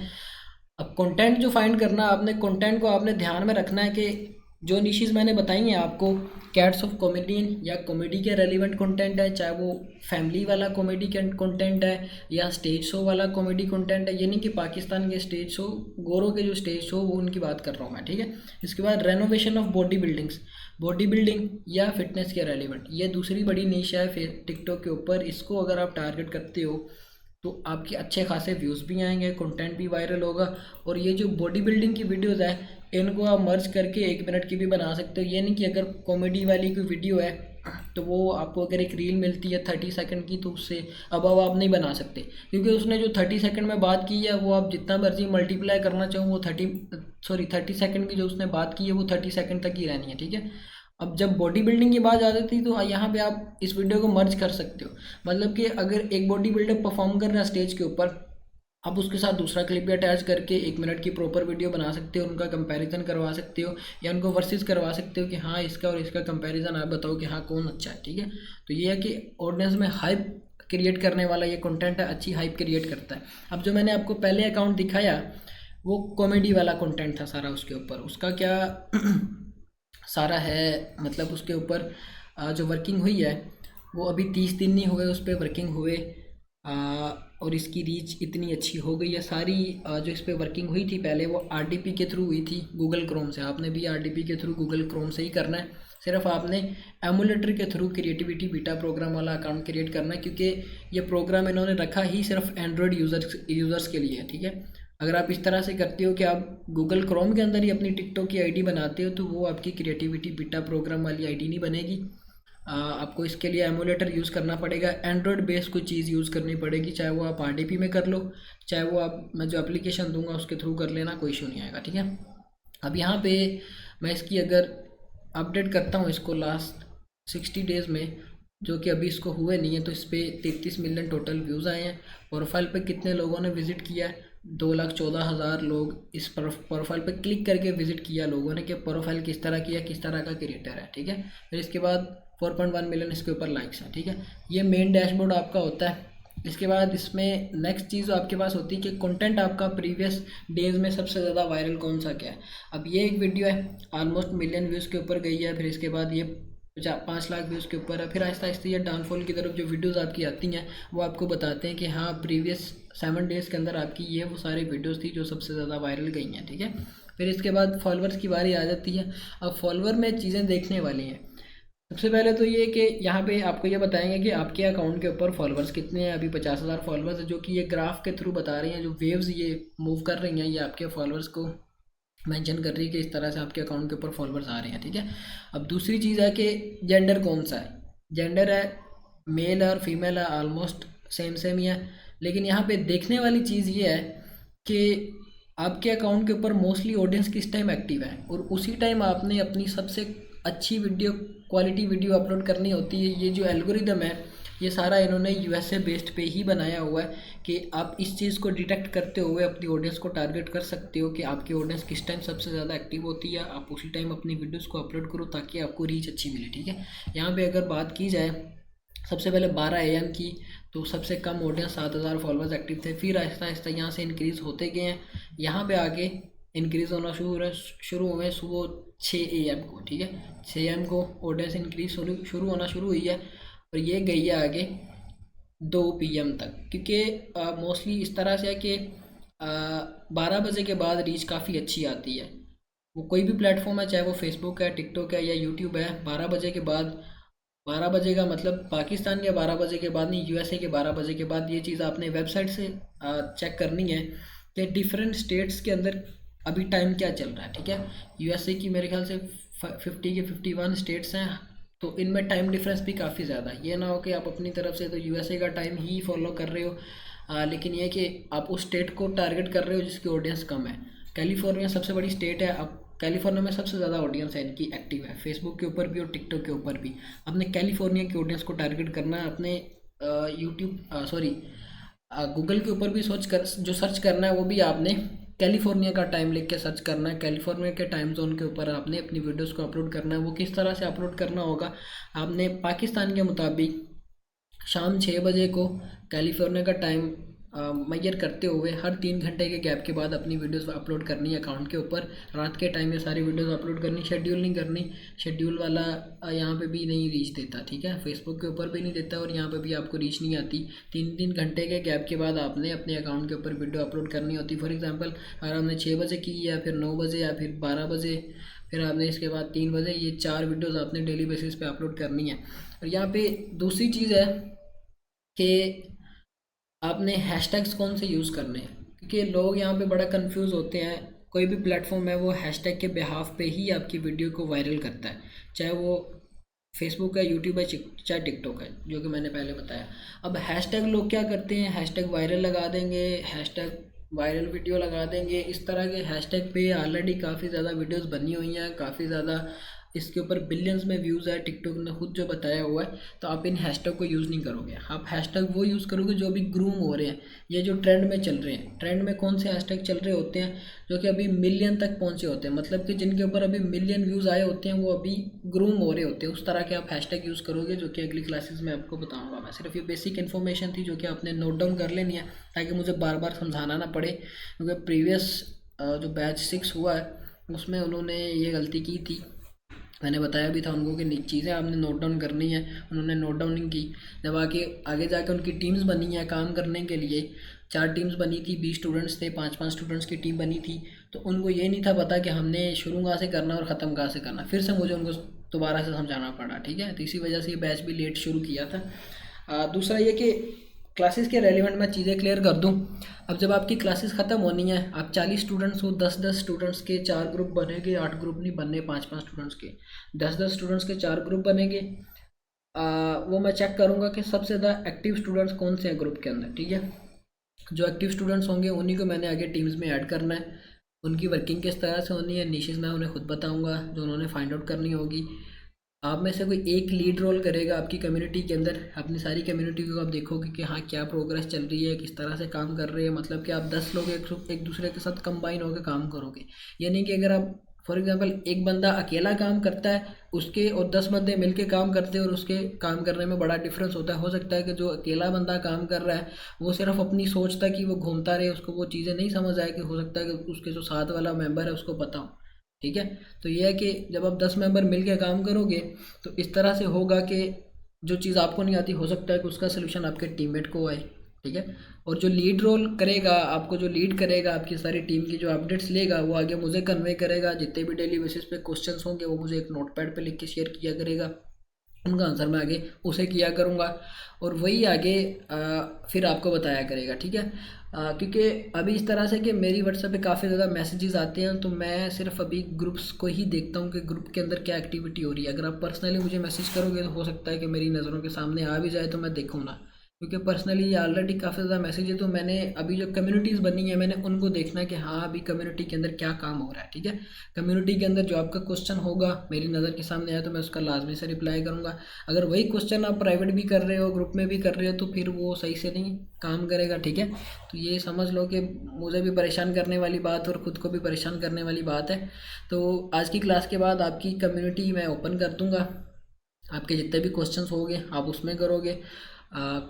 अब कंटेंट जो फाइंड करना, आपने कंटेंट को आपने ध्यान में रखना है कि जो निशेस मैंने बताई हैं आपको, कैट्स ऑफ कॉमेडियन या कॉमेडी के रेलिवेंट कंटेंट है, चाहे वो फैमिली वाला कॉमेडी कंटेंट है या स्टेज शो वाला कॉमेडी कंटेंट है। ये नहीं कि पाकिस्तान के स्टेज शो, गोरों के जो स्टेज शो वो उनकी बात कर रहा हूँ मैं, ठीक है। इसके बाद रेनोवेशन ऑफ बॉडी बिल्डिंग या फिटनेस के रेलिवेंट, ये दूसरी बड़ी निश है फिर टिकटॉक के ऊपर। इसको अगर आप टारगेट करते हो तो आपके अच्छे खासे व्यूज़ भी आएंगे, कंटेंट भी वायरल होगा। और ये जो बॉडी बिल्डिंग की वीडियोज़ है इनको आप मर्ज करके 1 मिनट की भी बना सकते हो। ये नहीं कि अगर कॉमेडी वाली कोई वीडियो है तो वो आपको अगर एक रील मिलती है 30 सेकंड की तो उससे अब आप नहीं बना सकते, क्योंकि उसने जो 30 सेकंड में बात की है वो आप जितना मर्जी मल्टीप्लाई करना चाहो वो 30 सेकंड की जो उसने बात की है वो 30 सेकंड तक ही रहनी है, ठीक है। अब जब बॉडी बिल्डिंग की बात आ जाती है तो यहाँ पे आप इस वीडियो को मर्ज कर सकते हो। मतलब कि अगर एक बॉडी बिल्डर परफॉर्म कर रहा है स्टेज के ऊपर, आप उसके साथ दूसरा क्लिप भी अटैच करके 1 मिनट की प्रॉपर वीडियो बना सकते हो, उनका कंपैरिजन करवा सकते हो या उनको वर्सेस करवा सकते हो कि हाँ इसका और इसका कंपैरिजन आप बताओ कि हाँ कौन अच्छा है, ठीक है। तो ये है कि ऑडियंस में हाइप क्रिएट करने वाला ये कंटेंट है, अच्छी हाइप क्रिएट करता है। अब जो मैंने आपको पहले अकाउंट दिखाया वो कॉमेडी वाला कंटेंट था सारा, उसके ऊपर उसका क्या सारा है, मतलब उसके ऊपर जो वर्किंग हुई है वो अभी 30 दिन नहीं हुए उस पर वर्किंग हुए, और इसकी रीच इतनी अच्छी हो गई है सारी। जो इस पर वर्किंग हुई थी पहले वो आरडीपी के थ्रू हुई थी गूगल क्रोम से। आपने भी आरडीपी के थ्रू गूगल क्रोम से ही करना है, सिर्फ आपने एमुलेटर के थ्रू क्रिएटिविटी बीटा प्रोग्राम वाला अकाउंट क्रिएट करना है, क्योंकि ये प्रोग्राम इन्होंने रखा ही सिर्फ एंड्रॉयड यूज़र्स के लिए है, ठीक है। अगर आप इस तरह से करते हो कि आप गूगल क्रोम के अंदर ही अपनी टिकटॉक की आईडी बनाते हो तो वो आपकी क्रिएटिविटी बीटा प्रोग्राम वाली आईडी नहीं बनेगी, आपको इसके लिए एमुलेटर यूज़ करना पड़ेगा, एंड्रॉयड बेस्ड कोई चीज़ यूज़ करनी पड़ेगी, चाहे वो आप RDP में कर लो, चाहे वो आप मैं जो एप्लीकेशन दूंगा उसके थ्रू कर लेना, कोई इशू नहीं आएगा, ठीक है। अब यहाँ पे मैं इसकी अगर अपडेट करता हूँ इसको लास्ट 60 डेज़ में, जो कि अभी इसको हुए नहीं है, तो इस पर 33 मिलियन टोटल व्यूज़ आए हैं। प्रोफाइल पे कितने लोगों ने विज़िट किया है? 2,14,000 लोग इस प्रोफाइल पे क्लिक करके विज़िट किया लोगों ने कि प्रोफाइल किस तरह की है, किस तरह का क्रिएटर है, ठीक है। फिर इसके बाद 4.1 मिलियन इसके ऊपर लाइक्स हैं, ठीक है। ये मेन डैशबोर्ड आपका होता है। इसके बाद इसमें नेक्स्ट चीज़ आपके पास होती है कि कंटेंट आपका प्रीवियस डेज में सबसे ज़्यादा वायरल कौन सा क्या है। अब ये एक वीडियो है, ऑलमोस्ट मिलियन व्यूज़ के ऊपर गई है। फिर इसके बाद ये 5 लाख व्यूज़ के ऊपर है। फिर आहिस्ता आहिस्ता ये डाउनफॉल की तरफ जो वीडियोस आपकी आती हैं वो आपको बताते हैं कि हाँ, प्रीवियस 7 डेज़ के अंदर आपकी ये वो सारी वीडियोस थी जो सबसे ज़्यादा वायरल गई हैं, ठीक है। फिर इसके बाद फॉलोअर्स की बारी आ जाती है। अब फॉलोअर में चीज़ें देखने वाली हैं। सबसे पहले तो ये कि यहाँ पे आपको ये बताएंगे कि आपके अकाउंट के ऊपर फॉलोअर्स कितने हैं। अभी 50,000 फॉलोअर्स है, जो कि ये ग्राफ के थ्रू बता रही हैं, जो वेव्स ये मूव कर रही हैं, ये आपके फॉलोअर्स को मेंशन कर रही है कि इस तरह से आपके अकाउंट के ऊपर फॉलोअर्स आ रहे हैं, ठीक है। अब दूसरी चीज़ है कि जेंडर कौन सा है। जेंडर है मेल और फीमेल है, ऑलमोस्ट सेम ही है। लेकिन यहाँ पे देखने वाली चीज़ ये है कि आपके अकाउंट के ऊपर मोस्टली ऑडियंस किस टाइम एक्टिव है, और उसी टाइम आपने अपनी सबसे अच्छी वीडियो, क्वालिटी वीडियो अपलोड करनी होती है। ये जो एल्गोरिदम है ये सारा इन्होंने USA बेस्ड पे ही बनाया हुआ है कि आप इस चीज़ को डिटेक्ट करते हुए अपनी ऑडियंस को टारगेट कर सकते हो कि आपकी ऑडियंस किस टाइम सबसे ज़्यादा एक्टिव होती है, आप उसी टाइम अपनी वीडियोस को अपलोड करो ताकि आपको रीच अच्छी मिले, ठीक है। यहाँ पे अगर बात की जाए सबसे पहले 12 AM की, तो सबसे कम ऑडियंस 7,000 फॉलोअर्स एक्टिव थे। फिर आहिस्ता आहिस्ता यहाँ से इंक्रीज़ होते गए हैं, यहाँ पे आके इंक्रीज़ होना शुरू हुए सुबह 6 AM को, ठीक है। 6 AM को ऑडियंस इंक्रीज शुरू होना शुरू हुई है, और ये गई है आगे 2 PM तक, क्योंकि मोस्टली इस तरह से है कि 12 बजे के बाद रीच काफ़ी अच्छी आती है। वो कोई भी प्लेटफॉर्म है, चाहे वो फेसबुक है, टिकटॉक है या यूट्यूब है, 12 बजे के बाद, 12 बजे का मतलब पाकिस्तान के 12 बजे के बाद नहीं, USA के 12 बजे के बाद, ये चीज़ आपने वेबसाइट से चेक करनी है कि डिफरेंट स्टेट्स के अंदर अभी टाइम क्या चल रहा है, ठीक है। USA की मेरे ख्याल से 50 के 51 स्टेट्स हैं, तो इनमें टाइम डिफरेंस भी काफ़ी ज़्यादा है। ये ना हो कि आप अपनी तरफ से तो USA का टाइम ही फॉलो कर रहे हो, लेकिन ये कि आप उस स्टेट को टारगेट कर रहे हो जिसकी ऑडियंस कम है। कैलिफोर्निया सबसे बड़ी स्टेट है, अब कैलिफोर्निया में सबसे ज़्यादा ऑडियंस है इनकी एक्टिव है, फेसबुक के ऊपर भी और टिकटॉक के ऊपर भी। आपने कैलिफोर्निया की ऑडियंस को टारगेट करना है, अपने गूगल के ऊपर भी जो सर्च करना है वो भी आपने कैलिफोर्निया का टाइम लिख के सर्च करना है। कैलिफोर्निया के टाइम जोन के ऊपर आपने अपनी वीडियोस को अपलोड करना है। वो किस तरह से अपलोड करना होगा, आपने पाकिस्तान के मुताबिक शाम 6 बजे को कैलिफोर्निया का टाइम मैयर करते हुए हर 3 घंटे के गैप के बाद अपनी वीडियोस अपलोड करनी है अकाउंट के ऊपर। रात के टाइम ये सारी वीडियोस अपलोड करनी, शेड्यूल नहीं करनी। शेड्यूल वाला यहाँ पे भी नहीं रीच देता, ठीक है, फेसबुक के ऊपर भी नहीं देता और यहाँ पे भी आपको रीच नहीं आती। 3 घंटे के गैप के बाद आपने अपने अकाउंट के ऊपर वीडियो अपलोड करनी होती। फॉर एग्जाम्पल अगर आपने 6 बजे की या फिर 9 बजे या फिर 12 बजे, फिर आपने इसके बाद 3 बजे, ये 4 वीडियोज़ आपने डेली बेसिस पे अपलोड करनी है। और यहाँ पे दूसरी चीज़ है कि आपने हैशटैग्स कौन से यूज़ करने हैं, क्योंकि लोग यहाँ पे बड़ा कंफ्यूज होते हैं। कोई भी प्लेटफॉर्म है वो हैशटैग के बिहाफ पे ही आपकी वीडियो को वायरल करता है, चाहे वो फेसबुक है, यूट्यूब है, चाहे टिकटॉक है, जो कि मैंने पहले बताया। अब हैशटैग लोग क्या करते हैं, हैशटैग वायरल लगा देंगे, हैशटैग वायरल वीडियो लगा देंगे। इस तरह के हैशटैग पे ऑलरेडी काफ़ी ज़्यादा वीडियोस बनी हुई हैं, काफ़ी ज़्यादा इसके ऊपर बिलियंस में व्यूज़ है, टिकटॉक ने खुद जो बताया हुआ है। तो आप इन हैशटैग को यूज़ नहीं करोगे, आप हैशटैग वो यूज़ करोगे जो अभी ग्रूम हो रहे हैं, ये जो ट्रेंड में चल रहे हैं। ट्रेंड में कौन से हैशटैग चल रहे होते हैं, जो कि अभी मिलियन तक पहुँचे होते हैं, मतलब कि जिनके ऊपर अभी मिलियन व्यूज़ आए होते हैं, वो अभी ग्रूम हो रहे होते हैं। उस तरह के आप हैशटैग यूज़ करोगे, जो कि अगली क्लासेस में आपको बताऊँगा। मैं सिर्फ ये बेसिक इन्फॉर्मेशन थी जो कि आपने नोट डाउन कर लेनी है, ताकि मुझे बार बार समझाना ना पड़े, क्योंकि प्रीवियस जो बैच 6 हुआ है उसमें उन्होंने ये गलती की थी। मैंने बताया भी था उनको कि चीज़ें आपने नोट डाउन करनी है, उन्होंने नोट डाउन नहीं की। जब आगे जाके उनकी टीम्स बनी है काम करने के लिए, 4 टीम्स बनी थी, 20 स्टूडेंट्स थे, 5-5 स्टूडेंट्स की टीम बनी थी। तो उनको ये नहीं था पता कि हमने शुरू कहाँ से करना और ख़त्म कहाँ से करना, फिर से मुझे उनको दोबारा से समझाना पड़ा, ठीक है। तो इसी वजह से ये बैच भी लेट शुरू किया था। दूसरा ये कि क्लासेस के रेलिवेंट मैं चीज़ें क्लियर कर दूं। अब जब आपकी क्लासेस ख़त्म होनी है, आप 40 स्टूडेंट्स हो, 10-10 स्टूडेंट्स के 4 ग्रुप बनेंगे, 8 ग्रुप नहीं बनने, 5-5 स्टूडेंट्स के, 10-10 स्टूडेंट्स के 4 ग्रुप बनेंगे। वो मैं चेक करूँगा कि सबसे ज़्यादा एक्टिव स्टूडेंट्स कौन से हैं ग्रुप के अंदर, ठीक है। जो एक्टिव स्टूडेंट्स होंगे उन्हीं को मैंने आगे टीम्स में ऐड करना है। उनकी वर्किंग किस तरह से होनी है, निशेष मैं उन्हें खुद बताऊंगा जो उन्होंने फाइंड आउट करनी होगी। आप में से कोई एक लीड रोल करेगा आपकी कम्युनिटी के अंदर। अपनी सारी कम्युनिटी को आप देखोगे कि हाँ क्या प्रोग्रेस चल रही है, किस तरह से काम कर रहे हैं, मतलब कि आप 10 लोग एक दूसरे के साथ कंबाइन होकर काम करोगे। ये नहीं कि अगर आप फॉर एग्जांपल एक बंदा अकेला काम करता है उसके और 10 बंदे मिलके काम करते हैं और उसके काम करने में बड़ा डिफरेंस होता है। हो सकता है कि जो अकेला बंदा काम कर रहा है वो सिर्फ अपनी सोचता कि वो घूमता रहे, उसको वो चीज़ें नहीं समझ आए, कि हो सकता है कि उसके जो साथ वाला मेंबर है उसको पता हो, ठीक है। तो ये है कि जब आप 10 मेंबर मिल के काम करोगे तो इस तरह से होगा कि जो चीज़ आपको नहीं आती हो सकता है कि उसका सोल्यूशन आपके टीममेट को आए, ठीक है। और जो लीड रोल करेगा, आपको जो लीड करेगा, आपकी सारी टीम की जो अपडेट्स लेगा वो आगे मुझे कन्वे करेगा। जितने भी डेली बेसिस पे क्वेश्चंस होंगे वो मुझे एक नोटपैड पे लिख के शेयर किया करेगा, उनका आंसर मैं आगे उसे किया करूँगा और वही आगे फिर आपको बताया करेगा, ठीक है। क्योंकि अभी इस तरह से कि मेरी व्हाट्सएप पे काफ़ी ज़्यादा मैसेजेस आते हैं तो मैं सिर्फ अभी ग्रुप्स को ही देखता हूँ कि ग्रुप के अंदर क्या एक्टिविटी हो रही है। अगर आप पर्सनली मुझे मैसेज करोगे तो हो सकता है कि मेरी नज़रों के सामने आ भी जाए तो मैं देखूँ ना, क्योंकि पर्सनली ये ऑलरेडी काफ़ी ज़्यादा मैसेज है। तो मैंने अभी जो कम्युनिटीज़ बनी है मैंने उनको देखना है कि हाँ अभी कम्युनिटी के अंदर क्या काम हो रहा है, ठीक है। कम्युनिटी के अंदर जो आपका क्वेश्चन होगा मेरी नज़र के सामने आया तो मैं उसका लाजमी से रिप्लाई करूँगा। अगर वही क्वेश्चन आप प्राइवेट भी कर रहे हो ग्रुप में भी कर रहे हो तो फिर वो सही से नहीं काम करेगा, ठीक है। तो ये समझ लो कि मुझे भी परेशान करने वाली बात और ख़ुद को भी परेशान करने वाली बात है। तो आज की क्लास के बाद आपकी कम्युनिटी मैं ओपन कर दूँगा, आपके जितने भी क्वेश्चंस होंगे आप उसमें करोगे।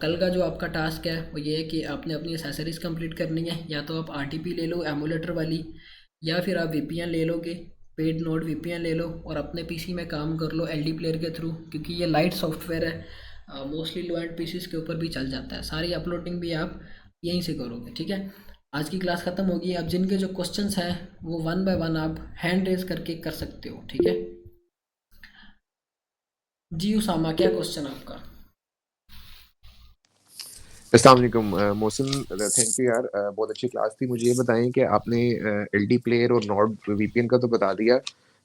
कल का जो आपका टास्क है वो ये है कि आपने अपनी एसेसरीज कंप्लीट करनी है। या तो आप आरटीपी ले लो एमुलेटर वाली, या फिर आप वीपीएन ले लोगे, पेड नोड वीपीएन ले लो और अपने पीसी में काम कर लो एलडी प्लेयर के थ्रू, क्योंकि ये लाइट सॉफ्टवेयर है। मोस्टली लो एंड पीसीस के ऊपर भी चल जाता है। सारी अपलोडिंग भी आप यहीं से करोगे, ठीक है। आज की क्लास ख़त्म होगी। अब जिनके जो क्वेश्चंस हैं वो वन बाय वन आप हैंड रेज करके कर सकते हो, ठीक है। जी उसामा, क्या क्वेश्चन आपका? अस्सलाम वालेकुम मोहसिन, थैंक यू यार, बहुत अच्छी क्लास थी। मुझे ये बताएं कि आपने एलडी प्लेयर और नॉट वीपीएन का तो बता दिया,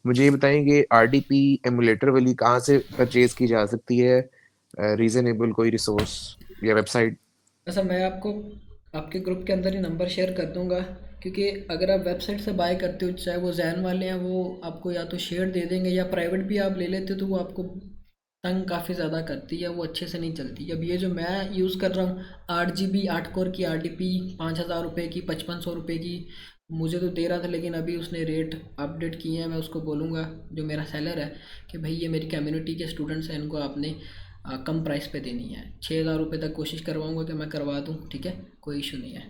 मुझे ये बताएं कि आरडीपी एमुलेटर वाली कहाँ से परचेज की जा सकती है, रीजनेबल कोई रिसोर्स या वेबसाइट? ऐसा मैं आपको आपके ग्रुप के अंदर ही नंबर शेयर कर दूंगा, क्योंकि अगर आप वेबसाइट से बाय करते हो चाहे वो जैन वाले हैं वो आपको या तो शेयर दे देंगे या प्राइवेट भी आप ले लेते हो तो वो आपको तंग काफ़ी ज़्यादा करती है, वो अच्छे से नहीं चलती। अब ये जो मैं यूज़ कर रहा हूँ 8 GB 8 कोर की आर डी पी 5,000 रुपये की 5500 रुपये की मुझे तो दे रहा था, लेकिन अभी उसने रेट अपडेट किए हैं। मैं उसको बोलूँगा जो मेरा सेलर है कि भाई ये मेरी कम्युनिटी के स्टूडेंट्स हैं, इनको आपने कम प्राइस पे देनी है। 6,000 रुपये तक कोशिश करवाऊँगा कि मैं करवा दूँ, ठीक है, कोई इशू नहीं है।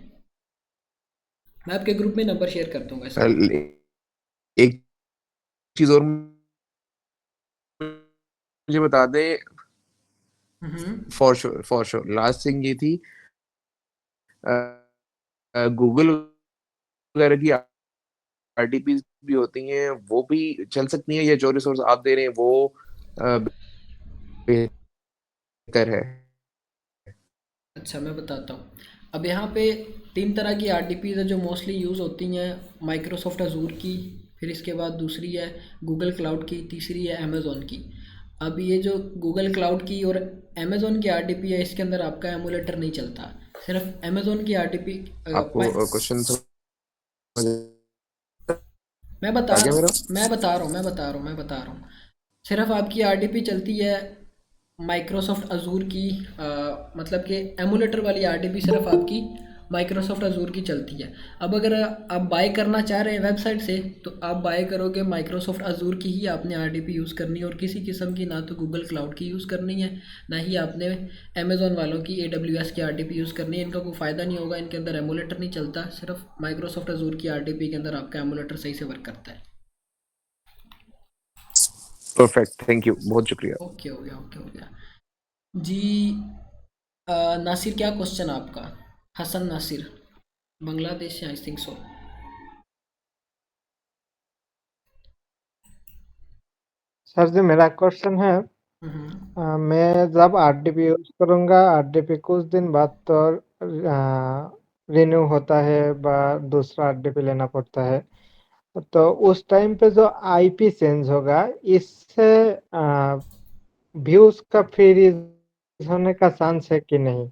मैं आपके ग्रुप में नंबर शेयर कर दूँगा इसका। एक चीज़ और मुझे बता दें। हम्म। फॉर श्योर लास्ट थिंग ये थी, गूगल वगैरह की आरटीपी भी होती हैं, वो भी चल सकती हैं या जो रिसोर्स आप दे रहे हैं वो बेहतर है? अच्छा मैं बताता हूँ। अब यहाँ पे 3 तरह की आर डी पीज़ है जो मोस्टली यूज़ होती हैं। माइक्रोसॉफ्ट अजूर की, फिर इसके बाद दूसरी है गूगल क्लाउड की, तीसरी है अमेज़ोन की। अब ये जो गूगल क्लाउड की और अमेज़ोन की आर डी पी है इसके अंदर आपका एमुलेटर नहीं चलता। सिर्फ अमेज़ोन की आर डी पी आपको क्वेश्चन समझ मैं आ बता गया रहा मेरा? हूँ मैं बता रहा हूँ मैं बता रहा हूँ मैं बता रहा हूँ। सिर्फ आपकी आर डी पी चलती है माइक्रोसॉफ्ट अजूर की, मतलब कि एमुलेटर वाली आर डी पी सिर्फ आपकी माइक्रोसॉफ्ट अजूर की चलती है। अब अगर आप बाय करना चाह रहे हैं वेबसाइट से तो आप बाय करोगे माइक्रोसॉफ्ट अजूर की ही आपने आर डी पी यूज़ करनी है, और किसी किस्म की ना तो गूगल क्लाउड की यूज़ करनी है ना ही आपने अमेज़ोन वालों की AWS की आर डी पी यूज़ करनी है। इनका कोई फ़ायदा नहीं होगा, इनके अंदर एमुलेटर नहीं चलता। सिर्फ माइक्रोसॉफ्ट अजूर की आर डी पी के अंदर आपका एमुलेटर सही से वर्क करता है। परफेक्ट, थैंक यू, बहुत शुक्रिया। ओके हो गया, ओके हो गया। जी नासिर, क्या क्वेश्चन आपका? Hasan Nasir, Bangladesh I think so. Sir ji मेरा क्वेश्चन है, हम्म। मैं जब आरडीपी यूज करूंगा, आरडीपी कुछ दिन बाद तो रिन्यू होता है बा दूसरा आरडीपी लेना पड़ता है, तो उस टाइम पे जो आईपी चेंज होगा इससे व्यूज का फ्रीज होने का चांस है कि नहीं?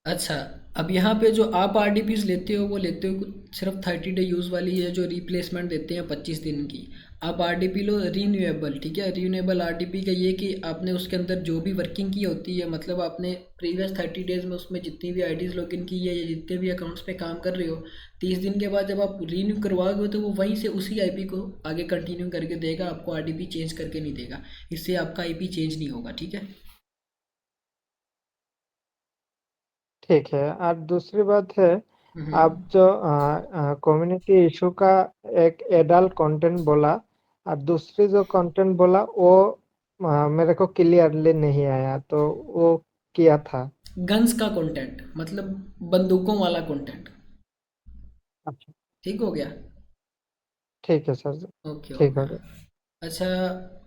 अच्छा, अब यहाँ पे जो आप आरडीपीज लेते हो वो लेते हो सिर्फ 30 डे यूज़ वाली है जो रिप्लेसमेंट देते हैं 25 दिन की। आप आरडीपी लो रीन्यूएबल, ठीक है। रीन्यूएबल आरडीपी का ये कि आपने उसके अंदर जो भी वर्किंग की होती है, मतलब आपने प्रीवियस 30 डेज में उसमें जितनी भी आईडीज़ लॉगिन की है या जितने भी अकाउंट्स पे काम कर रहे हो, 30 दिन के बाद जब आप रीन्यू करवाओगे तो वो वहीं से उसी आईपी को आगे कंटिन्यू करके देगा, आपको आरडीपी चेंज करके नहीं देगा। इससे आपका आईपी चेंज नहीं होगा, ठीक है। ठीक है। और दूसरी बात है, आप हम्म। जो कम्युनिटी इशू का एक एडल्ट कंटेंट बोला और दूसरी जो कंटेंट बोला वो मेरे को क्लियरली नहीं आया, तो वो क्या था? गन्स का कंटेंट मतलब बंदूकों वाला कंटेंट। अच्छा, ठीक हो गया। ठीक है सर। ओके ठीक ओके। हो गया। अच्छा,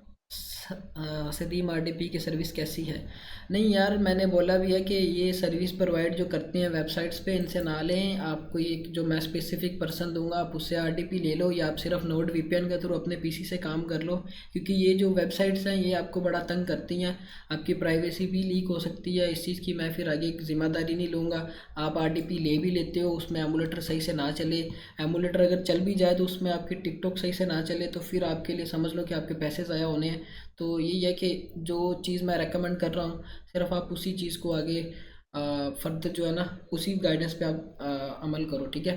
सदीम आरडीपी की सर्विस कैसी है? नहीं यार, मैंने बोला भी है कि ये सर्विस प्रोवाइड जो करते हैं वेबसाइट्स पे, इनसे ना लें। आपको ये जो मैं स्पेसिफिक पर्सन दूंगा आप उससे आरडीपी ले लो, या आप सिर्फ नोड वीपीएन के थ्रू अपने पीसी से काम कर लो, क्योंकि ये जो वेबसाइट्स हैं ये आपको बड़ा तंग करती हैं। आपकी प्राइवेसी भी लीक हो सकती है, इस चीज़ की मैं फिर आगे जिम्मेदारी नहीं लूँगा। आप आरडीपी ले भी लेते हो, उसमें एमुलेटर सही से ना चले, एमुलेटर अगर चल भी जाए तो उसमें आपकी टिकटॉक सही से ना चले, तो फिर आपके लिए समझ लो कि आपके पैसे ज़ाया होने हैं। तो यही है कि जो चीज़ मैं रेकमेंड कर रहा हूँ सिर्फ आप उसी चीज़ को आगे फर्दर जो है ना उसी गाइडेंस पे आप अमल करो, ठीक है।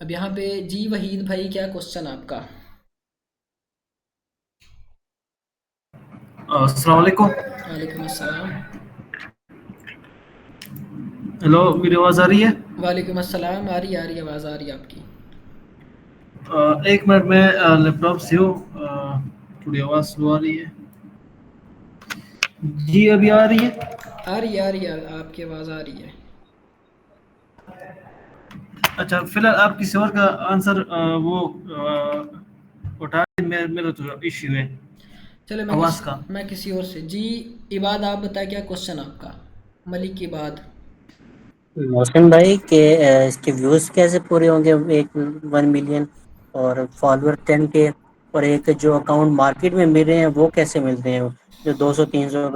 अब यहाँ पे जी वहीद भाई, क्या क्वेश्चन आपका? अस्सलाम वालेकुम। वालेकुम अस्सलाम। हेलो, मेरी आवाज़ आ रही है? वालेकुम अस्सलाम, आ रही आवाज़ आ रही है आपकी। एक मिनट में लैपटॉप से हूँ। थोड़ी आवाज़ स्लो आ रही है। जी अभी आ रही है? आ रही है आपकी आवाज़ आ रही है। अच्छा, फिलहाल आप किसी और का आंसर वो उठा, मेरा तो इश्यू है चलो आवाज़ का। मैं किसी और से जी। इबाद, आप बताए क्या क्वेश्चन आपका? मलिक इबाद। मौसम भाई के इसके व्यूज कैसे पूरे होंगे? एक 1 मिलियन और फॉलोअर 10 के, और एक जो अकाउंट मार्केट में मिल रहे हैं वो कैसे मिलते हैं, जो 200-300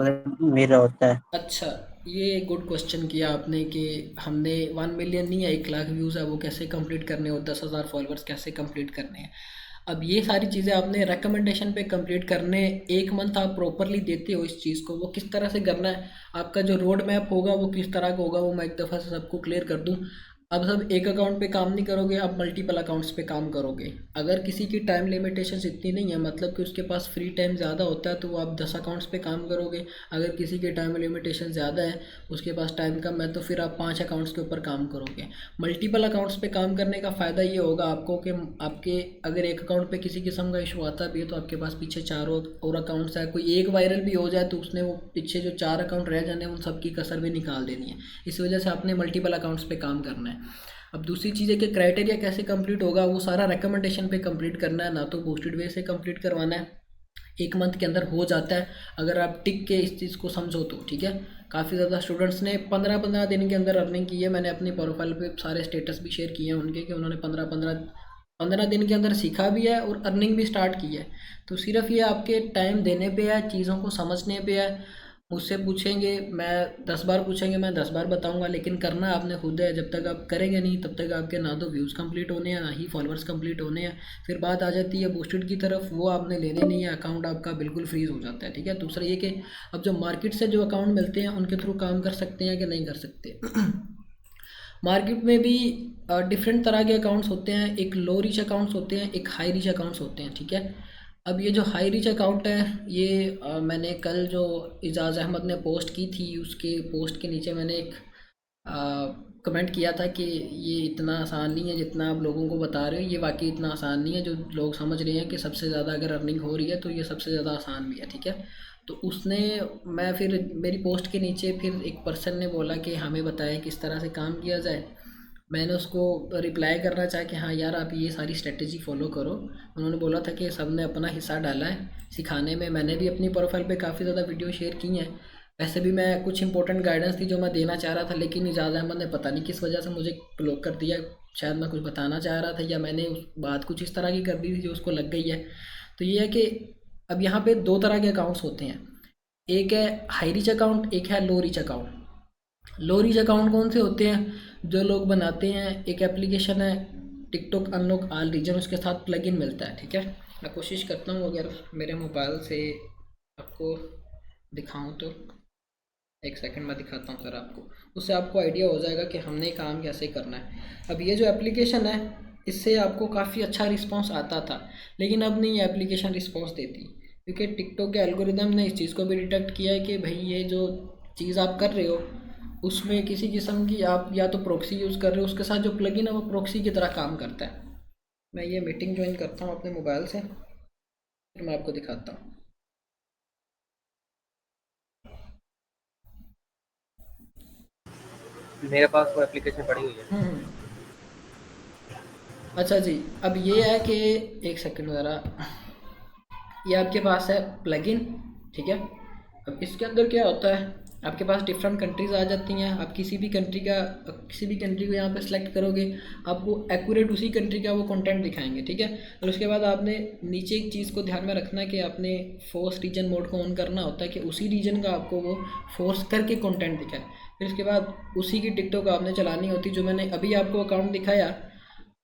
मिल रहा होता है? अच्छा, ये गुड क्वेश्चन किया आपने कि हमने 1 मिलियन नहीं है, 1 लाख व्यूज़ है, वो कैसे कंप्लीट करने हो, 10,000 फॉलोअर्स कैसे कंप्लीट करने हैं। अब ये सारी चीज़ें आपने रिकमेंडेशन पे कंप्लीट करने, 1 मंथ आप प्रॉपरली देते हो इस चीज़ को, वो किस तरह से करना है, आपका जो रोड मैप होगा वो किस तरह का होगा, वो मैं एक दफ़ा से सबको क्लियर कर दूँ। अब सब एक अकाउंट पे काम नहीं करोगे, आप मल्टीपल अकाउंट्स पे काम करोगे। अगर किसी की टाइम लिमिटेशंस इतनी नहीं है, मतलब कि उसके पास फ्री टाइम ज़्यादा होता है, तो वो आप 10 अकाउंट्स पे काम करोगे। अगर किसी की टाइम लिमिटेशन ज़्यादा है, उसके पास टाइम कम है, तो फिर आप 5 अकाउंट्स के ऊपर काम करोगे। मल्टीपल अकाउंट्स पे काम करने का फ़ायदा ये होगा आपको कि आपके अगर एक अकाउंट पे किसी किस्म का इशू आता भी है तो आपके पास पीछे 4 और अकाउंट्स है, कोई एक वायरल भी हो जाए तो उसने वो पीछे जो 4 अकाउंट रह जाने उन सबकी कसर भी निकाल देनी है। इस वजह से आपने मल्टीपल अकाउंट्स पे काम करना है। अब दूसरी चीज़ है कि क्राइटेरिया कैसे कंप्लीट होगा, वो सारा रिकमेंडेशन पे कंप्लीट करना है, ना तो बूस्टेड वे से कंप्लीट करवाना है। 1 मंथ के अंदर हो जाता है अगर आप टिक के इस चीज़ को समझो तो, ठीक है। काफ़ी ज़्यादा स्टूडेंट्स ने 15-15 दिन के अंदर अर्निंग की है। मैंने अपनी प्रोफाइल पे सारे स्टेटस भी शेयर किए हैं उनके कि उन्होंने 15-15 दिन के अंदर सीखा भी है और अर्निंग भी स्टार्ट की है। तो सिर्फ ये आपके टाइम देने पे है, चीज़ों को समझने पे है। मुझसे पूछेंगे, मैं 10 बार पूछेंगे, मैं 10 बार बताऊंगा, लेकिन करना आपने खुद है। जब तक आप करेंगे नहीं तब तक आपके ना तो व्यूज़ कंप्लीट होने हैं ना ही फॉलोअर्स कंप्लीट होने हैं। फिर बात आ जाती है बूस्टेड की तरफ, वो आपने लेने नहीं है, अकाउंट आपका बिल्कुल फ्रीज हो जाता है, ठीक है। दूसरा ये कि अब जो मार्केट से जो अकाउंट मिलते हैं उनके थ्रू काम कर सकते हैं कि नहीं कर सकते। मार्केट में भी डिफरेंट तरह के अकाउंट्स होते हैं, एक लो रीच अकाउंट्स होते हैं, एक हाई रीच अकाउंट्स होते हैं, ठीक है। अब ये जो हाई रीच अकाउंट है ये मैंने कल जो इजाज़ अहमद ने पोस्ट की थी उसके पोस्ट के नीचे मैंने एक कमेंट किया था कि ये इतना आसान नहीं है जितना आप लोगों को बता रहे हो। ये वाकई इतना आसान नहीं है, जो लोग समझ रहे हैं कि सबसे ज़्यादा अगर अर्निंग हो रही है तो ये सबसे ज़्यादा आसान भी है, ठीक है। तो उसने, मैं फिर मेरी पोस्ट के नीचे फिर एक पर्सन ने बोला कि हमें बताएं किस तरह से काम किया जाए। मैंने उसको रिप्लाई करना चाहा कि हाँ यार आप ये सारी स्ट्रेटजी फॉलो करो। उन्होंने बोला था कि सब ने अपना हिस्सा डाला है सिखाने में। मैंने भी अपनी प्रोफाइल पे काफ़ी ज़्यादा वीडियो शेयर की हैं। वैसे भी मैं कुछ इंपॉर्टेंट गाइडेंस थी जो मैं देना चाह रहा था, लेकिन इजाज़ अहमद ने पता नहीं किस वजह से मुझे ब्लॉक कर दिया। शायद मैं कुछ बताना चाह रहा था या मैंने उस बात कुछ इस तरह की कर दी थी जो उसको लग गई है। तो ये है कि अब यहाँ पे 2 तरह के अकाउंट्स होते हैं। एक है हाई रीच अकाउंट, एक है लो रीच अकाउंट। लो रीच अकाउंट कौन से होते हैं? जो लोग बनाते हैं, एक एप्लीकेशन है टिकटॉक अनलॉक ऑल रीजन, उसके साथ प्लगइन मिलता है, ठीक है। मैं कोशिश करता हूँ अगर मेरे मोबाइल से आपको दिखाऊं तो, एक सेकंड में दिखाता हूँ सर आपको, उससे आपको आइडिया हो जाएगा कि हमने काम कैसे करना है। अब ये जो एप्लीकेशन है, इससे आपको काफ़ी अच्छा रिस्पांस आता था, लेकिन अब नहीं ये एप्लीकेशन रिस्पांस देती, क्योंकि टिकटॉक के एल्गोरिदम ने इस चीज़ को भी डिटेक्ट किया है कि भाई ये जो चीज़ आप कर रहे हो उसमें किसी किस्म की आप या तो प्रॉक्सी यूज़ कर रहे हो, उसके साथ जो प्लगइन है वो प्रॉक्सी की तरह काम करता है। मैं ये मीटिंग ज्वाइन करता हूँ अपने मोबाइल से, फिर मैं आपको दिखाता हूँ। मेरे पास वो एप्लीकेशन पड़ी हुई है। अच्छा जी, अब ये है कि एक सेकंड ज़रा, ये आपके पास है प्लगइन, ठीक है। अब इसके अंदर क्या होता है, आपके पास डिफरेंट कंट्रीज़ आ जाती हैं, आप किसी भी कंट्री को यहाँ पे सेलेक्ट करोगे, आपको एक्यूरेट उसी कंट्री का वो कंटेंट दिखाएंगे, ठीक है। और उसके बाद आपने नीचे एक चीज़ को ध्यान में रखना है कि आपने फोर्स रीजन मोड को ऑन करना होता है कि उसी रीजन का आपको वो फोर्स करके कंटेंट दिखाए। फिर उसके बाद उसी की टिकटॉक आपने चलानी होती, जो मैंने अभी आपको अकाउंट दिखाया,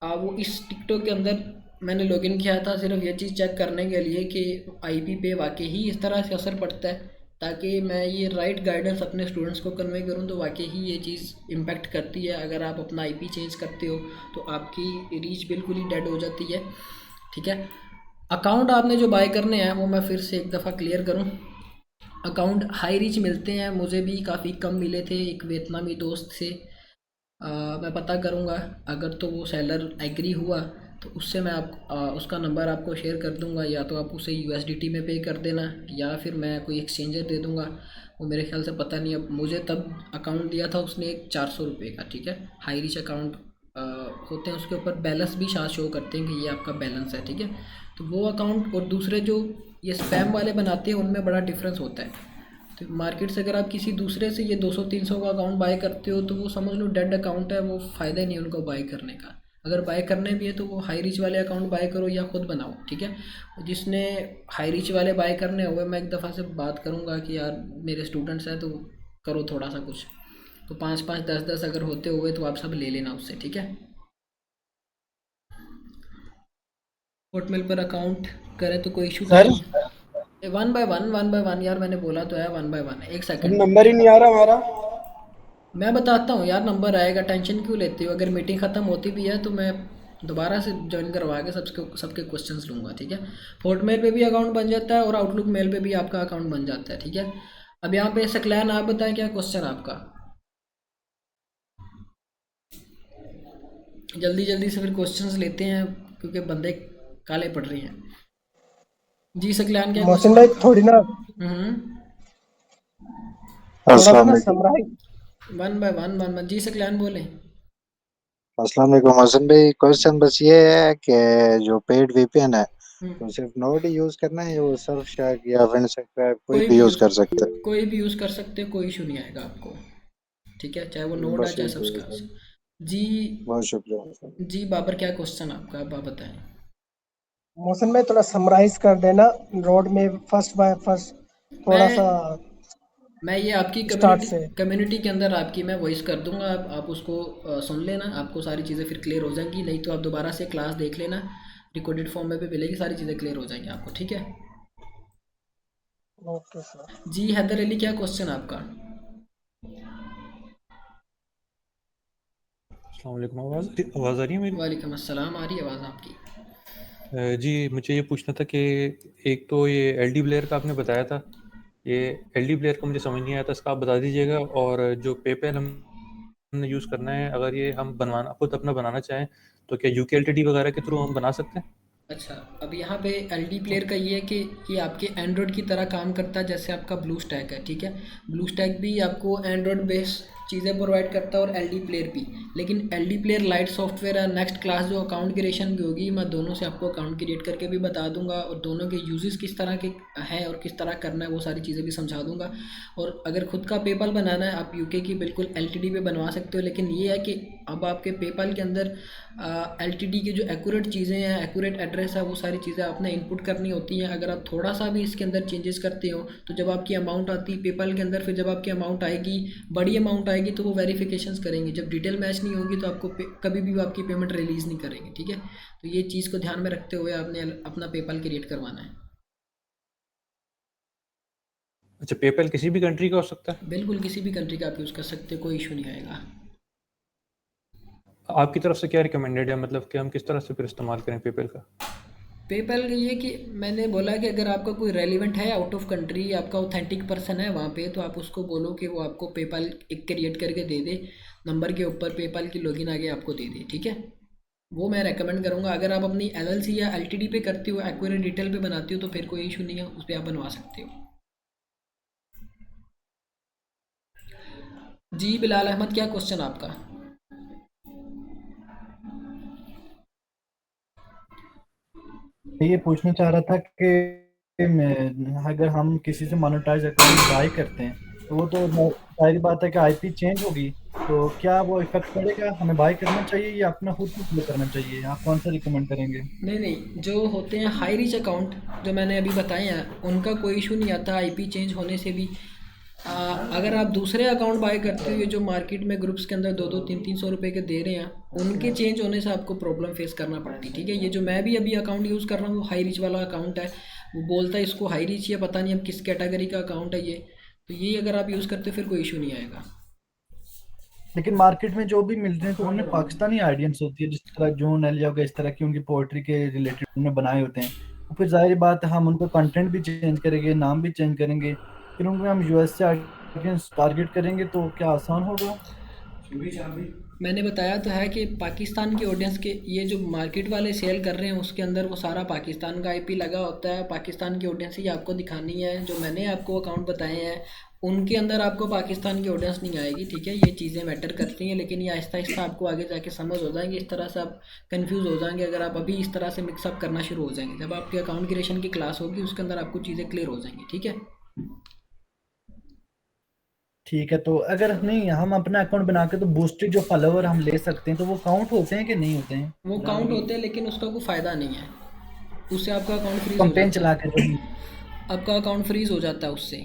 वो इस टिकटॉक के अंदर मैंने लॉगिन किया था सिर्फ ये चीज़ चेक करने के लिए कि आईपी पे वाकई ही इस तरह से असर पड़ता है, ताकि मैं ये राइट गाइडेंस अपने स्टूडेंट्स को कन्वे करूँ, तो वाकई ही ये चीज़ इम्पेक्ट करती है। अगर आप अपना आईपी चेंज करते हो तो आपकी रीच बिल्कुल ही डेड हो जाती है, ठीक है। अकाउंट आपने जो बाय करने हैं वो मैं फिर से एक दफ़ा क्लियर करूँ, अकाउंट हाई रीच मिलते हैं, मुझे भी काफ़ी कम मिले थे एक वियतनामी दोस्त से। मैं पता करूँगा, अगर तो वो सेलर एग्री हुआ तो उससे मैं उसका नंबर आपको शेयर कर दूँगा, या तो आप उसे यूएसडीटी में पे कर देना, या फिर मैं कोई एक्सचेंजर दे दूँगा। वो मेरे ख्याल से पता नहीं, अब मुझे तब अकाउंट दिया था उसने एक 400 रुपये का, ठीक है। हाई रीच अकाउंट होते हैं, उसके ऊपर बैलेंस भी साथ शो करते हैं कि ये आपका बैलेंस है, ठीक है। तो वो अकाउंट और दूसरे जो ये स्पैम वाले बनाते हैं उनमें बड़ा डिफरेंस होता है। तो मार्केट से अगर आप किसी दूसरे से ये 200-300 का अकाउंट बाय करते हो तो वो समझ लो डेड अकाउंट है, वो फ़ायदा नहीं है उनको बाय करने का। अगर बाय करने भी है तो वो हाई रीच वाले अकाउंट बाय करो या खुद बनाओ, ठीक है। जिसने हाई रीच वाले बाय करने हुए, मैं एक दफ़ा से बात करूँगा कि यार मेरे स्टूडेंट्स हैं तो करो थोड़ा सा कुछ, तो 5-5 10-10 अगर होते हुए तो आप सब ले लेना उससे, ठीक है। हॉटमेल पर अकाउंट करें तो कोई इशू सर नहीं। वन बाय वन यार, मैंने बोला तो है 1 बाय 1। एक सेकंड, नंबर ही नहीं आ रहा हमारा। मैं बताता हूँ यार, नंबर आएगा, टेंशन क्यों लेते हो। अगर मीटिंग ख़त्म होती भी है तो मैं दोबारा से ज्वाइन करवा के सबके क्वेश्चंस लूँगा, ठीक है। हॉटमेल पे भी अकाउंट बन जाता है और आउटलुक मेल पे भी आपका अकाउंट बन जाता है, ठीक है। अब यहाँ पे सकलैन, आप बताएं क्या क्वेश्चन आपका, जल्दी जल्दी से फिर क्वेश्चंस लेते हैं क्योंकि बंदे काले पड़ रहे हैं। जी सकलैन, क्या मोहसिन क्वेश्चन? भाई थोड़ी ना थोड़ा सा अस्सलाम ना वालेकुम। समराइज। 1 बाय 1 जी सकलैन बोलें। अस्सलाम वालेकुम मोहसिन भाई, क्वेश्चन बस ये है कि जो पेड वीपीएन है तो हम्म, सिर्फ नोड ही यूज करना है, वो सर्फशैक या विंडसर्फ कोई भी यूज कर सकता है? कोई भी यूज़ कर सकते हो, कोई इशू नहीं आएगा आपको, ठीक है, चाहे वो नोड है बस चाहे ये सब्सक्राइब। जी बहुत शुक्रिया। जी बाबर, क्या क्वेश्चन आपका, आप बताएं। मोहसिन भाई थोड़ा समराइज कर देना रोड में फर्स्ट बाय फर्स्ट, थोड़ा सा मैं मैं ये आपकी स्टार्ट कम्युनिटी से। कम्युनिटी के अंदर आपकी मैं वॉइस कर दूंगा, आप उसको सुन लेना, आपको सारी चीज़ें फिर क्लियर हो जाएंगी। नहीं तो आप दोबारा से क्लास देख लेना, रिकॉर्डेड फॉर्म में भी मिलेगी, सारी चीज़ें क्लियर हो जाएंगी आपको, ठीक है। Okay sir. जी हैदर अली, क्या क्वेश्चन आपका? अस्सलाम वालेकुम। आवाज़ आ रही है मेरी? वालेकुम अस्सलाम, आ रही है आवाज़ आपकी। जी मुझे ये पूछना था कि एक तो ये एलडी प्लेयर का आपने बताया था, ये एलडी प्लेयर का मुझे समझ नहीं आया था, इसका आप बता दीजिएगा। और जो पेपैल हमने यूज़ करना है, अगर ये हम बनवाना खुद अपना बनाना चाहें तो क्या यूकेएलटीडी वगैरह के थ्रू हम बना सकते हैं? अच्छा, अब यहाँ पे एल डी प्लेयर का ये है कि ये आपके एंड्रॉयड की तरह काम करता है जैसे आपका ब्लू स्टैक है, ठीक है। ब्लू स्टैक भी आपको एंड्रॉयड बेस चीज़ें प्रोवाइड करता है और एल डी प्लेयर भी। लेकिन L D player light software है। नेक्स्ट क्लास जो अकाउंट क्रिएशन की होगी, मैं दोनों से आपको अकाउंट क्रिएट करके भी बता दूंगा और दोनों के यूजेस किस तरह के हैं और किस तरह करना है वो सारी चीज़ें भी समझा दूंगा। और अगर खुद का पेपल बनाना है, आप यूके की बिल्कुल एलटीडी पे बनवा सकते हो। लेकिन ये है कि अब आपके पेपल के अंदर एलटीडी की जो एक्यूरेट चीज़ें हैं, एक्यूरेट एड्रेस है, वो सारी चीज़ें आपने इनपुट करनी होती हैं। अगर आप थोड़ा सा भी इसके अंदर चेंजेस करते हो तो जब आपकी अमाउंट आती है पेपल के अंदर, फिर जब आपकी अमाउंट आएगी, बड़ी अमाउंट आएगी, तो वो वेरिफिकेशंस करेंगे। जब डिटेल मैच नहीं होगी तो आपको कभी भी वो आपकी पेमेंट रिलीज़ नहीं करेंगे, ठीक है। तो ये चीज़ को ध्यान में रखते हुए आपने अपना पेपल क्रिएट करवाना है। अच्छा, पेपैल किसी भी कंट्री का हो सकता है? बिल्कुल किसी भी कंट्री का आप यूज़ कर सकते हो, कोई इशू नहीं आएगा। आपकी तरफ से क्या रिकमेंडेड है, मतलब कि हम किस तरह से फिर इस्तेमाल करें पेपैल का? पेपैल ये कि मैंने बोला कि अगर आपका कोई रेलिवेंट है आउट ऑफ कंट्री, आपका ऑथेंटिक पर्सन है वहाँ पे, तो आप उसको बोलो कि वो आपको पेपैल एक क्रिएट करके दे दे, नंबर के ऊपर पेपैल की लॉगिन आगे आपको दे दे, ठीक है। वो मैं रेकमेंड करूँगा। अगर आप अपनी एलएलसी या एलटीडी पे करते हो, एक्यूरेट डिटेल पे बनाते हो, तो फिर कोई इशू नहीं है, उस पर आप बनवा सकते हो। जी बिलाल अहमद, क्या क्वेश्चन आपका? ये पूछना चाह रहा था कि अगर हम किसी से मोनेटाइज अकाउंट बाय करते हैं तो वो तो सारी बात है कि आईपी चेंज होगी, तो क्या वो इफेक्ट पड़ेगा? हमें बाय करना चाहिए या अपना खुद को क्लिक करना चाहिए? आप कौन सा रिकमेंड करेंगे? नहीं, जो होते हैं हाई रिच अकाउंट जो मैंने अभी बताए हैं, उनका कोई इशू नहीं आता आईपी चेंज होने से भी। अगर आप दूसरे अकाउंट बाय करते हो, ये जो मार्केट में ग्रुप्स के अंदर 2-2, 300 रुपए के दे रहे हैं, उनके चेंज होने से आपको प्रॉब्लम फेस करना पड़ती है, ठीक है। ये जो मैं भी अभी अकाउंट यूज़ कर रहा हूँ वो हाई रिच वाला अकाउंट है। वो बोलता है इसको हाई रिच, या पता नहीं अब किस कैटेगरी का अकाउंट है ये। तो ये अगर आप यूज़ करते हो फिर कोई इशू नहीं आएगा। लेकिन मार्केट में जो भी मिल रहे हैं तो उनमें पाकिस्तानी आइडियंस होती है, जिस तरह जून एलिया वगैरह इस तरह की उनकी पोएट्री के रिलेटेड उन्होंने बनाए होते हैं। तो फिर जाहिर बात है हम उनका कंटेंट भी चेंज करेंगे, नाम भी चेंज करेंगे, फिर उनको हम यूएस से ऑडियंस टारगेट करेंगे, तो क्या आसान होगा? मैंने बताया तो है कि पाकिस्तान की ऑडियंस के ये जो मार्केट वाले सेल कर रहे हैं उसके अंदर वो सारा पाकिस्तान का आईपी लगा होता है। पाकिस्तान की ऑडियंस ही आपको दिखानी है। जो मैंने आपको अकाउंट बताए हैं उनके अंदर आपको पाकिस्तान की ऑडियंस नहीं आएगी, ठीक है। ये चीज़ें मैटर करती हैं, लेकिन ये आहिस्ता आहिस्ता आपको आगे जाके समझ हो जाएंगे। इस तरह से आप कंफ्यूज हो जाएंगे अगर आप अभी इस तरह से मिक्सअप करना शुरू हो जाएंगे। जब आपकी अकाउंट क्रिएशन की क्लास होगी उसके अंदर आपको चीज़ें क्लियर हो जाएंगी, ठीक है। ठीक है, तो अगर नहीं हम अपना अकाउंट बना के तो बूस्टेड जो फॉलोवर हम ले सकते हैं, तो वो काउंट होते हैं कि नहीं होते हैं? वो काउंट होते हैं लेकिन उसका कोई फ़ायदा नहीं है, उससे आपका अकाउंट फ्रीज हो कंपेन जाता चला है। के आपका अकाउंट फ्रीज हो जाता है उससे।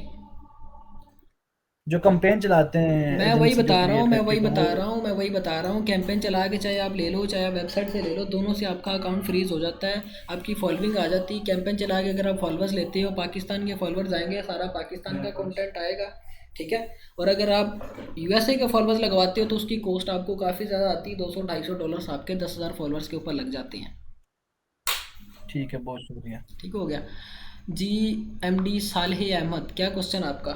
जो कंपेन चलाते हैं मैं वही एजेंसी जो बता रहा हूँ क्रिएट मैं करती वही है, तो बता वो रहा हूँ मैं वही बता रहा हूँ कैंपेन चला के चाहे आप ले लो चाहे आप वेबसाइट से ले लो, दोनों से आपका अकाउंट फ्रीज हो जाता है, आपकी फॉलोइंग आ जाती है। कैंपेन चला के अगर आप फॉलोअर्स लेते हो, पाकिस्तान के फॉलोअर्स आएंगे, सारा पाकिस्तान का कंटेंट आएगा, ठीक है। और अगर आप यूएसए के फॉलोअर्स लगवाते हो तो उसकी कॉस्ट आपको काफ़ी ज़्यादा आती है, $200-250 आपके 10,000 फॉलोअर्स के ऊपर लग जाते हैं। ठीक है, बहुत शुक्रिया। ठीक हो गया जी। एमडी सालेह अहमद, क्या क्वेश्चन आपका?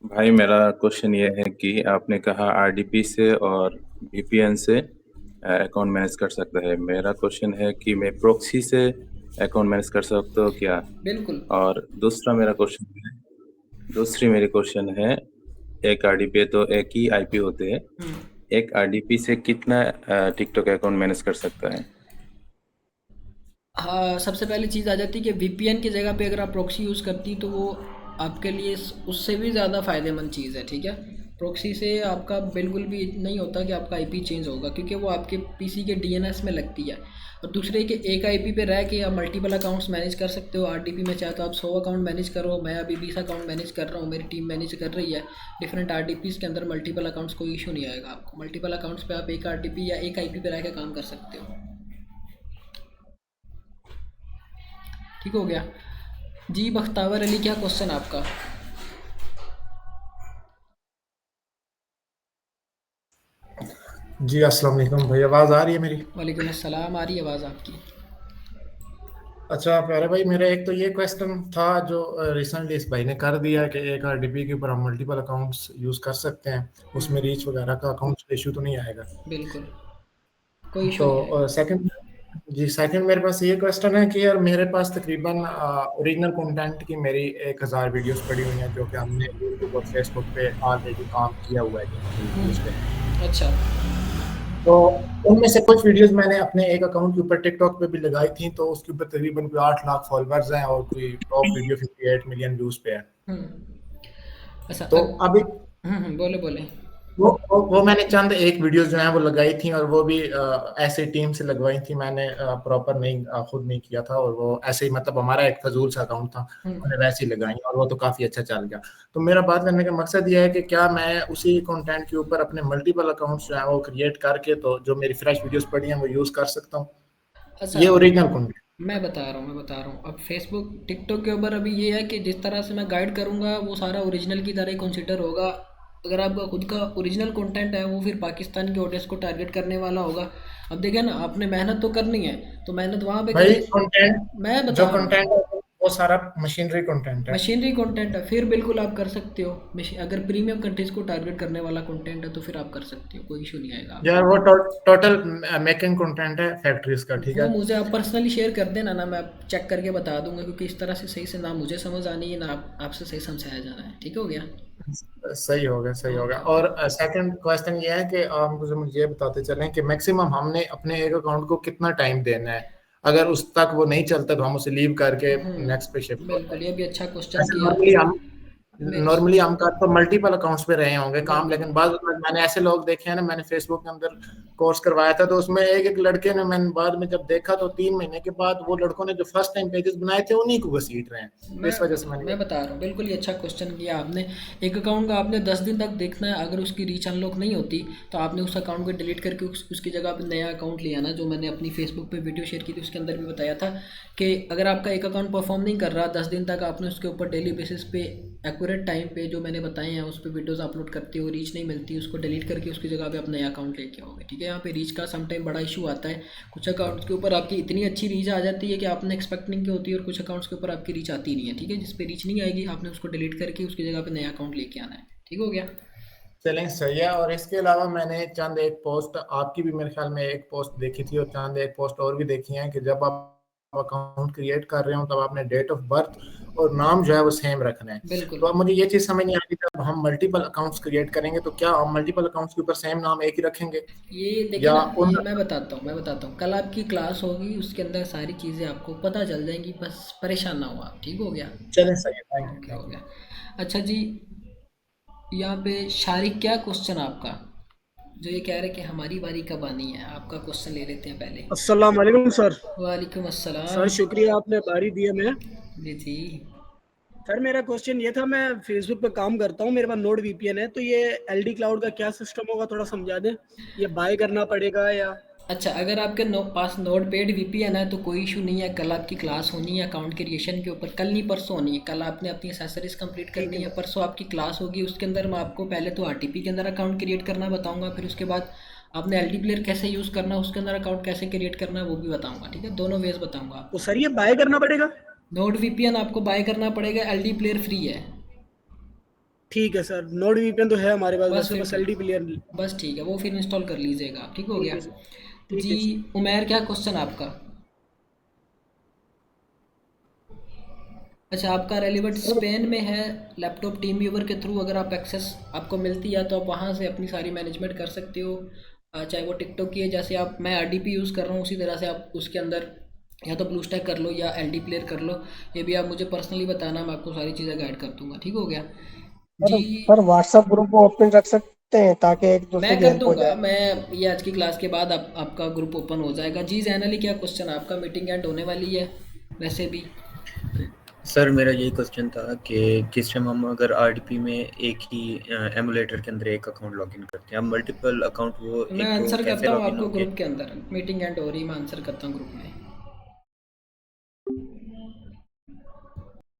भाई मेरा क्वेश्चन ये है कि आपने कहा आरडीपी से और वीपीएन से अकाउंट मैनेज कर सकता है। मेरा क्वेश्चन है कि मैं प्रॉक्सी से अकाउंट मैनेज कर सकता हूँ क्या? बिल्कुल। और दूसरी मेरी क्वेश्चन है, एक आरडीपी तो एक ही आईपी होते हैं, एक आरडीपी से कितना टिकटॉक अकाउंट मैनेज कर सकता है? हाँ, सबसे पहली चीज़ आ जाती है कि वीपीएन की जगह पे अगर आप प्रॉक्सी यूज़ करती तो वो आपके लिए उससे भी ज़्यादा फ़ायदेमंद चीज़ है, ठीक है। प्रॉक्सी से आपका बिल्कुल भी नहीं होता कि आपका आईपी चेंज होगा, क्योंकि वो आपके पीसी के डीएनएस में लगती है। और दूसरे कि एक आईपी पे रह के आप मल्टीपल अकाउंट्स मैनेज कर सकते हो। आरडीपी में चाहे तो आप 100 अकाउंट मैनेज करो, मैं अभी 20 अकाउंट मैनेज कर रहा हूँ, मेरी टीम मैनेज कर रही है। डिफरेंट आरडीपीज़ के अंदर मल्टीपल अकाउंट्स, कोई इशू नहीं आएगा आपको। मल्टीपल अकाउंट्स पे आप एक आरडीपी या एक आईपी पे रह के काम कर सकते हो। ठीक हो गया जी। बख्तावर अली, क्या क्वेश्चन आपका? जी अस्सलाम वालेकुम भाई, आवाज़ आ रही है मेरी? वालेकुम अस्सलाम, आ रही है आवाज़ आपकी। अच्छा प्यारे भाई, मेरा एक तो ये क्वेश्चन था जो रिसेंटली इस भाई ने कर दिया है कि एक आरडीपी के ऊपर हम मल्टीपल अकाउंट्स यूज़ कर सकते हैं, उसमें रीच वगैरह का अकाउंट इशू तो नहीं आएगा? बिल्कुल कोई इशू नहीं आएगा। तो सेकंड जी सेकंड मेरे पास ये क्वेश्चन है कि यार मेरे पास तकरीबन ओरिजिनल कंटेंट की मेरी 1000 वीडियोस पड़ी हुई हैं जो कि हमने यूट्यूब और फेसबुक पे ऑलरेडी काम किया हुआ है जिन वीडियोस पे। अच्छा तो उनमें से कुछ वीडियोस मैंने अपने एक अकाउंट के ऊपर टिकटॉक पे भी लगाई थी, तो उसके ऊपर तकरीबन कोई 8 लाख फॉलोअर्स हैं और कोई टॉप वीडियो 58 मिलियन व्यूज पे है। अच्छा तो अभी बोले बोले वो मैंने चंद एक वीडियोस जो हैं वो लगाई थी और वो भी ऐसे टीम से लगवाई थी मैंने, प्रॉपर नहीं खुद नहीं किया था, और वो ऐसे ही मतलब हमारा एक फजूल सा अकाउंट था, मैंने वैसे ही लगाई और वो तो काफी अच्छा चल गया। तो मेरा बात करने का मकसद ये है कि क्या मैं उसी कंटेंट के ऊपर अपने मल्टीपल अकाउंट्स जो हैं वो क्रिएट करके तो जो मेरी फ्रेश वीडियोस पड़ी हैं वो यूज कर सकता हूँ? अच्छा ये ओरिजिनल कंटेंट मैं बता रहा हूँ अब फेसबुक टिकटॉक के ऊपर अभी ये है कि जिस तरह से मैं गाइड करूँगा वो सारा ओरिजिनल की तरह ही कंसिडर होगा। अगर आपका खुद का ओरिजिनल कंटेंट है वो फिर पाकिस्तान के ऑडियंस को टारगेट करने वाला होगा। अब देखिए ना, आपने मेहनत तो करनी है तो मेहनत वहाँ पे भाई करिए। कंटेंट मैं बता जो रहा हूँ कंटेंट है वो सारा मशीनरी कंटेंट है। मशीनरी कंटेंट है फिर बिल्कुल आप कर सकते हो। अगर प्रीमियम कंट्रीज को टारगेट करने वाला कंटेंट है तो फिर आप कर सकते हो, कोई इशू नहीं आएगा। यार वो टोटल मेकिंग कंटेंट है फैक्ट्रीज का, ठीक वो है। मुझे आप पर्सनली शेयर कर देना ना, मैं चेक करके बता दूंगा, क्योंकि इस तरह से सही से ना मुझे समझ आनी है ना आपसे सही समझाया जाना है। ठीक हो गया? सही हो गया, सही हो गया। और सेकंड क्वेश्चन ये है कि आप मुझे ये बताते चलें कि मैक्सिमम हमने अपने एक अकाउंट को कितना टाइम देना है, अगर उस तक वो नहीं चलता तो हम उसे लीव करके नेक्स्ट पे शिफ्ट होते बिल्कुल, ये भी अच्छा क्वेश्चन हैं। किया। नॉर्मली हम कर तो मल्टीपल अकाउंट्स पे रहे होंगे काम, बिल्कुल। लेकिन बाद में मैंने ऐसे लोग देखे हैं ना, मैंने फेसबुक के अंदर कोर्स करवाया था तो उसमें एक लड़के ने, मैंने बाद में जब देखा तो 3 महीने के बाद वो लड़कों ने जो फर्स्ट टाइम पेजेस बनाए थे उन्हीं को घसीट रहे हैं। तो इस वजह से मैं बता रहा हूँ, बिल्कुल ही अच्छा क्वेश्चन किया आपने। एक अकाउंट का आपने 10 दिन तक देखना है, अगर उसकी रीच अनलॉक नहीं होती तो आपने उस अकाउंट को डिलीट करके उसकी जगह पे नया अकाउंट लिया ना। जो मैंने अपनी फेसबुक पे वीडियो शेयर की थी उसके अंदर भी बताया था कि अगर आपका एक अकाउंट परफॉर्म नहीं कर रहा 10 दिन तक, आपने उसके ऊपर डेली बेसिस पे एक्यूरेट टाइम पे जो मैंने बताए हैं उस पर वीडियोस अपलोड करते हो, रीच नहीं मिलती, उसको डिलीट करके उसकी जगह पे अपना नया अकाउंट लेके आओगे। ठीक है, यहाँ पे रीच का समटाइम बड़ा इशू आता है। कुछ अकाउंट्स के ऊपर आपकी इतनी अच्छी रीच आ जाती है कि आपने एक्सपेक्ट नहीं की होती है, और कुछ अकाउंट्स के ऊपर आपकी रीच आती नहीं है। ठीक है, जिस पे रीच नहीं आएगी आपने उसको डिलीट करके उसकी जगह पे नया अकाउंट लेके आना है। ठीक हो गया? चलें, सही है। और इसके अलावा मैंने चंद एक पोस्ट आपकी भी मेरे ख्याल में एक पोस्ट देखी थी और चंद एक पोस्ट और भी देखी हैं कि जब आप अकाउंट क्रिएट कर रहे हो तब आपने डेट ऑफ बर्थ और नाम जो है वो सेम रखना है। बिल्कुल। तो अब मुझे ये चीज समझ नहीं आ रही, जब हम मल्टीपल अकाउंट्स क्रिएट करेंगे तो क्या हम मल्टीपल अकाउंट्स के ऊपर सेम नाम एक ही रखेंगे? ये देखिए या ना, उन ये मैं बताता हूँ कल आपकी क्लास होगी, उसके अंदर सारी चीज़ें आपको पता चल जाएंगी, बस परेशान ना हो आप। ठीक हो गया? चलें, सही है, थैंक ओके, यू। हो गया। अच्छा जी, यहाँ पे शारिक क्या क्वेश्चन आपका, जो ये कह रहे कि हमारी बारी कब आनी है? आपका क्वेश्चन ले लेते हैं पहले। अस्सलाम वालेकुम सर। वालेकुम सर अस्सलाम। शुक्रिया आपने बारी दी हमें। जी जी। सर मेरा क्वेश्चन ये था, मैं फेसबुक पे काम करता हूँ, मेरे पास नोड वीपीएन है, तो ये एलडी क्लाउड का क्या सिस्टम होगा, थोड़ा समझा दें। ये बाय करना पड़ेगा या? अच्छा, अगर आपके पास नोड पेड वीपीएन है तो कोई इशू नहीं है। कल आपकी क्लास होनी है अकाउंट क्रिएशन के ऊपर, कल नहीं परसों होनी है। कल आपने अपनी एसेसरीज कंप्लीट करनी है, परसों आपकी क्लास होगी। उसके अंदर मैं आपको पहले तो आरटीपी के अंदर अकाउंट क्रिएट करना बताऊंगा, फिर उसके बाद आपने एलडी प्लेयर कैसे यूज़ करना है, उसके अंदर अकाउंट कैसे क्रिएट करना है वो भी बताऊंगा। ठीक है, दोनों वेज बताऊंगा आपको। तो सर ये बाय करना पड़ेगा? नोड वीपीएन आपको बाय करना पड़ेगा, एलडी प्लेयर फ्री है। ठीक है सर, नोड वीपीएन तो है हमारे पास, बस वैसे बस एलडी प्लेयर। बस ठीक है, वो फिर इंस्टॉल कर लीजिएगा आप। ठीक हो ठीक गया? है सर, ठीक जी है सर। उमेर, क्या क्वेश्चन आपका? अच्छा, आपका रेलिवेंट स्पेन में है, लैपटॉप टीम व्यूवर के थ्रू अगर आप एक्सेस आपको मिलती है तो आप वहाँ से अपनी सारी मैनेजमेंट कर सकते हो। चाहे वो टिकटॉक की है, जैसे आप मैं आरडीपी यूज़ कर रहा हूँ उसी तरह से आप उसके अंदर या तो ब्लू स्टैक कर लो या एलडी प्लेयर कर लो। ये भी आप मुझे पर्सनली बताना, मैं आपको सारी चीज़ें गाइड कर दूंगा। ठीक हो गया जी? पर व्हाट्सएप ग्रुप को ओपन रख सकते हैं ताकि एक दूसरे मैं की कर हेल्प हो दूंगा, जाए। मैं ये आज की क्लास के बाद आपका ग्रुप ओपन हो जाएगा। जी जैनली, क्या क्वेश्चन आपका? मीटिंग एंड होने वाली है वैसे भी। सर मेरा यही क्वेश्चन था कि किस टाइम हम अगर आरडीपी में एक ही एमुलेटर के अंदर एक अकाउंट लॉगिन करते हैं, हम मल्टीपल अकाउंट वो मैं एक आंसर कैसे करता हूँ लॉगिन आपको होंगे? ग्रुप के अंदर, मीटिंग एंड हो रही, मैं आंसर करता हूँ ग्रुप में।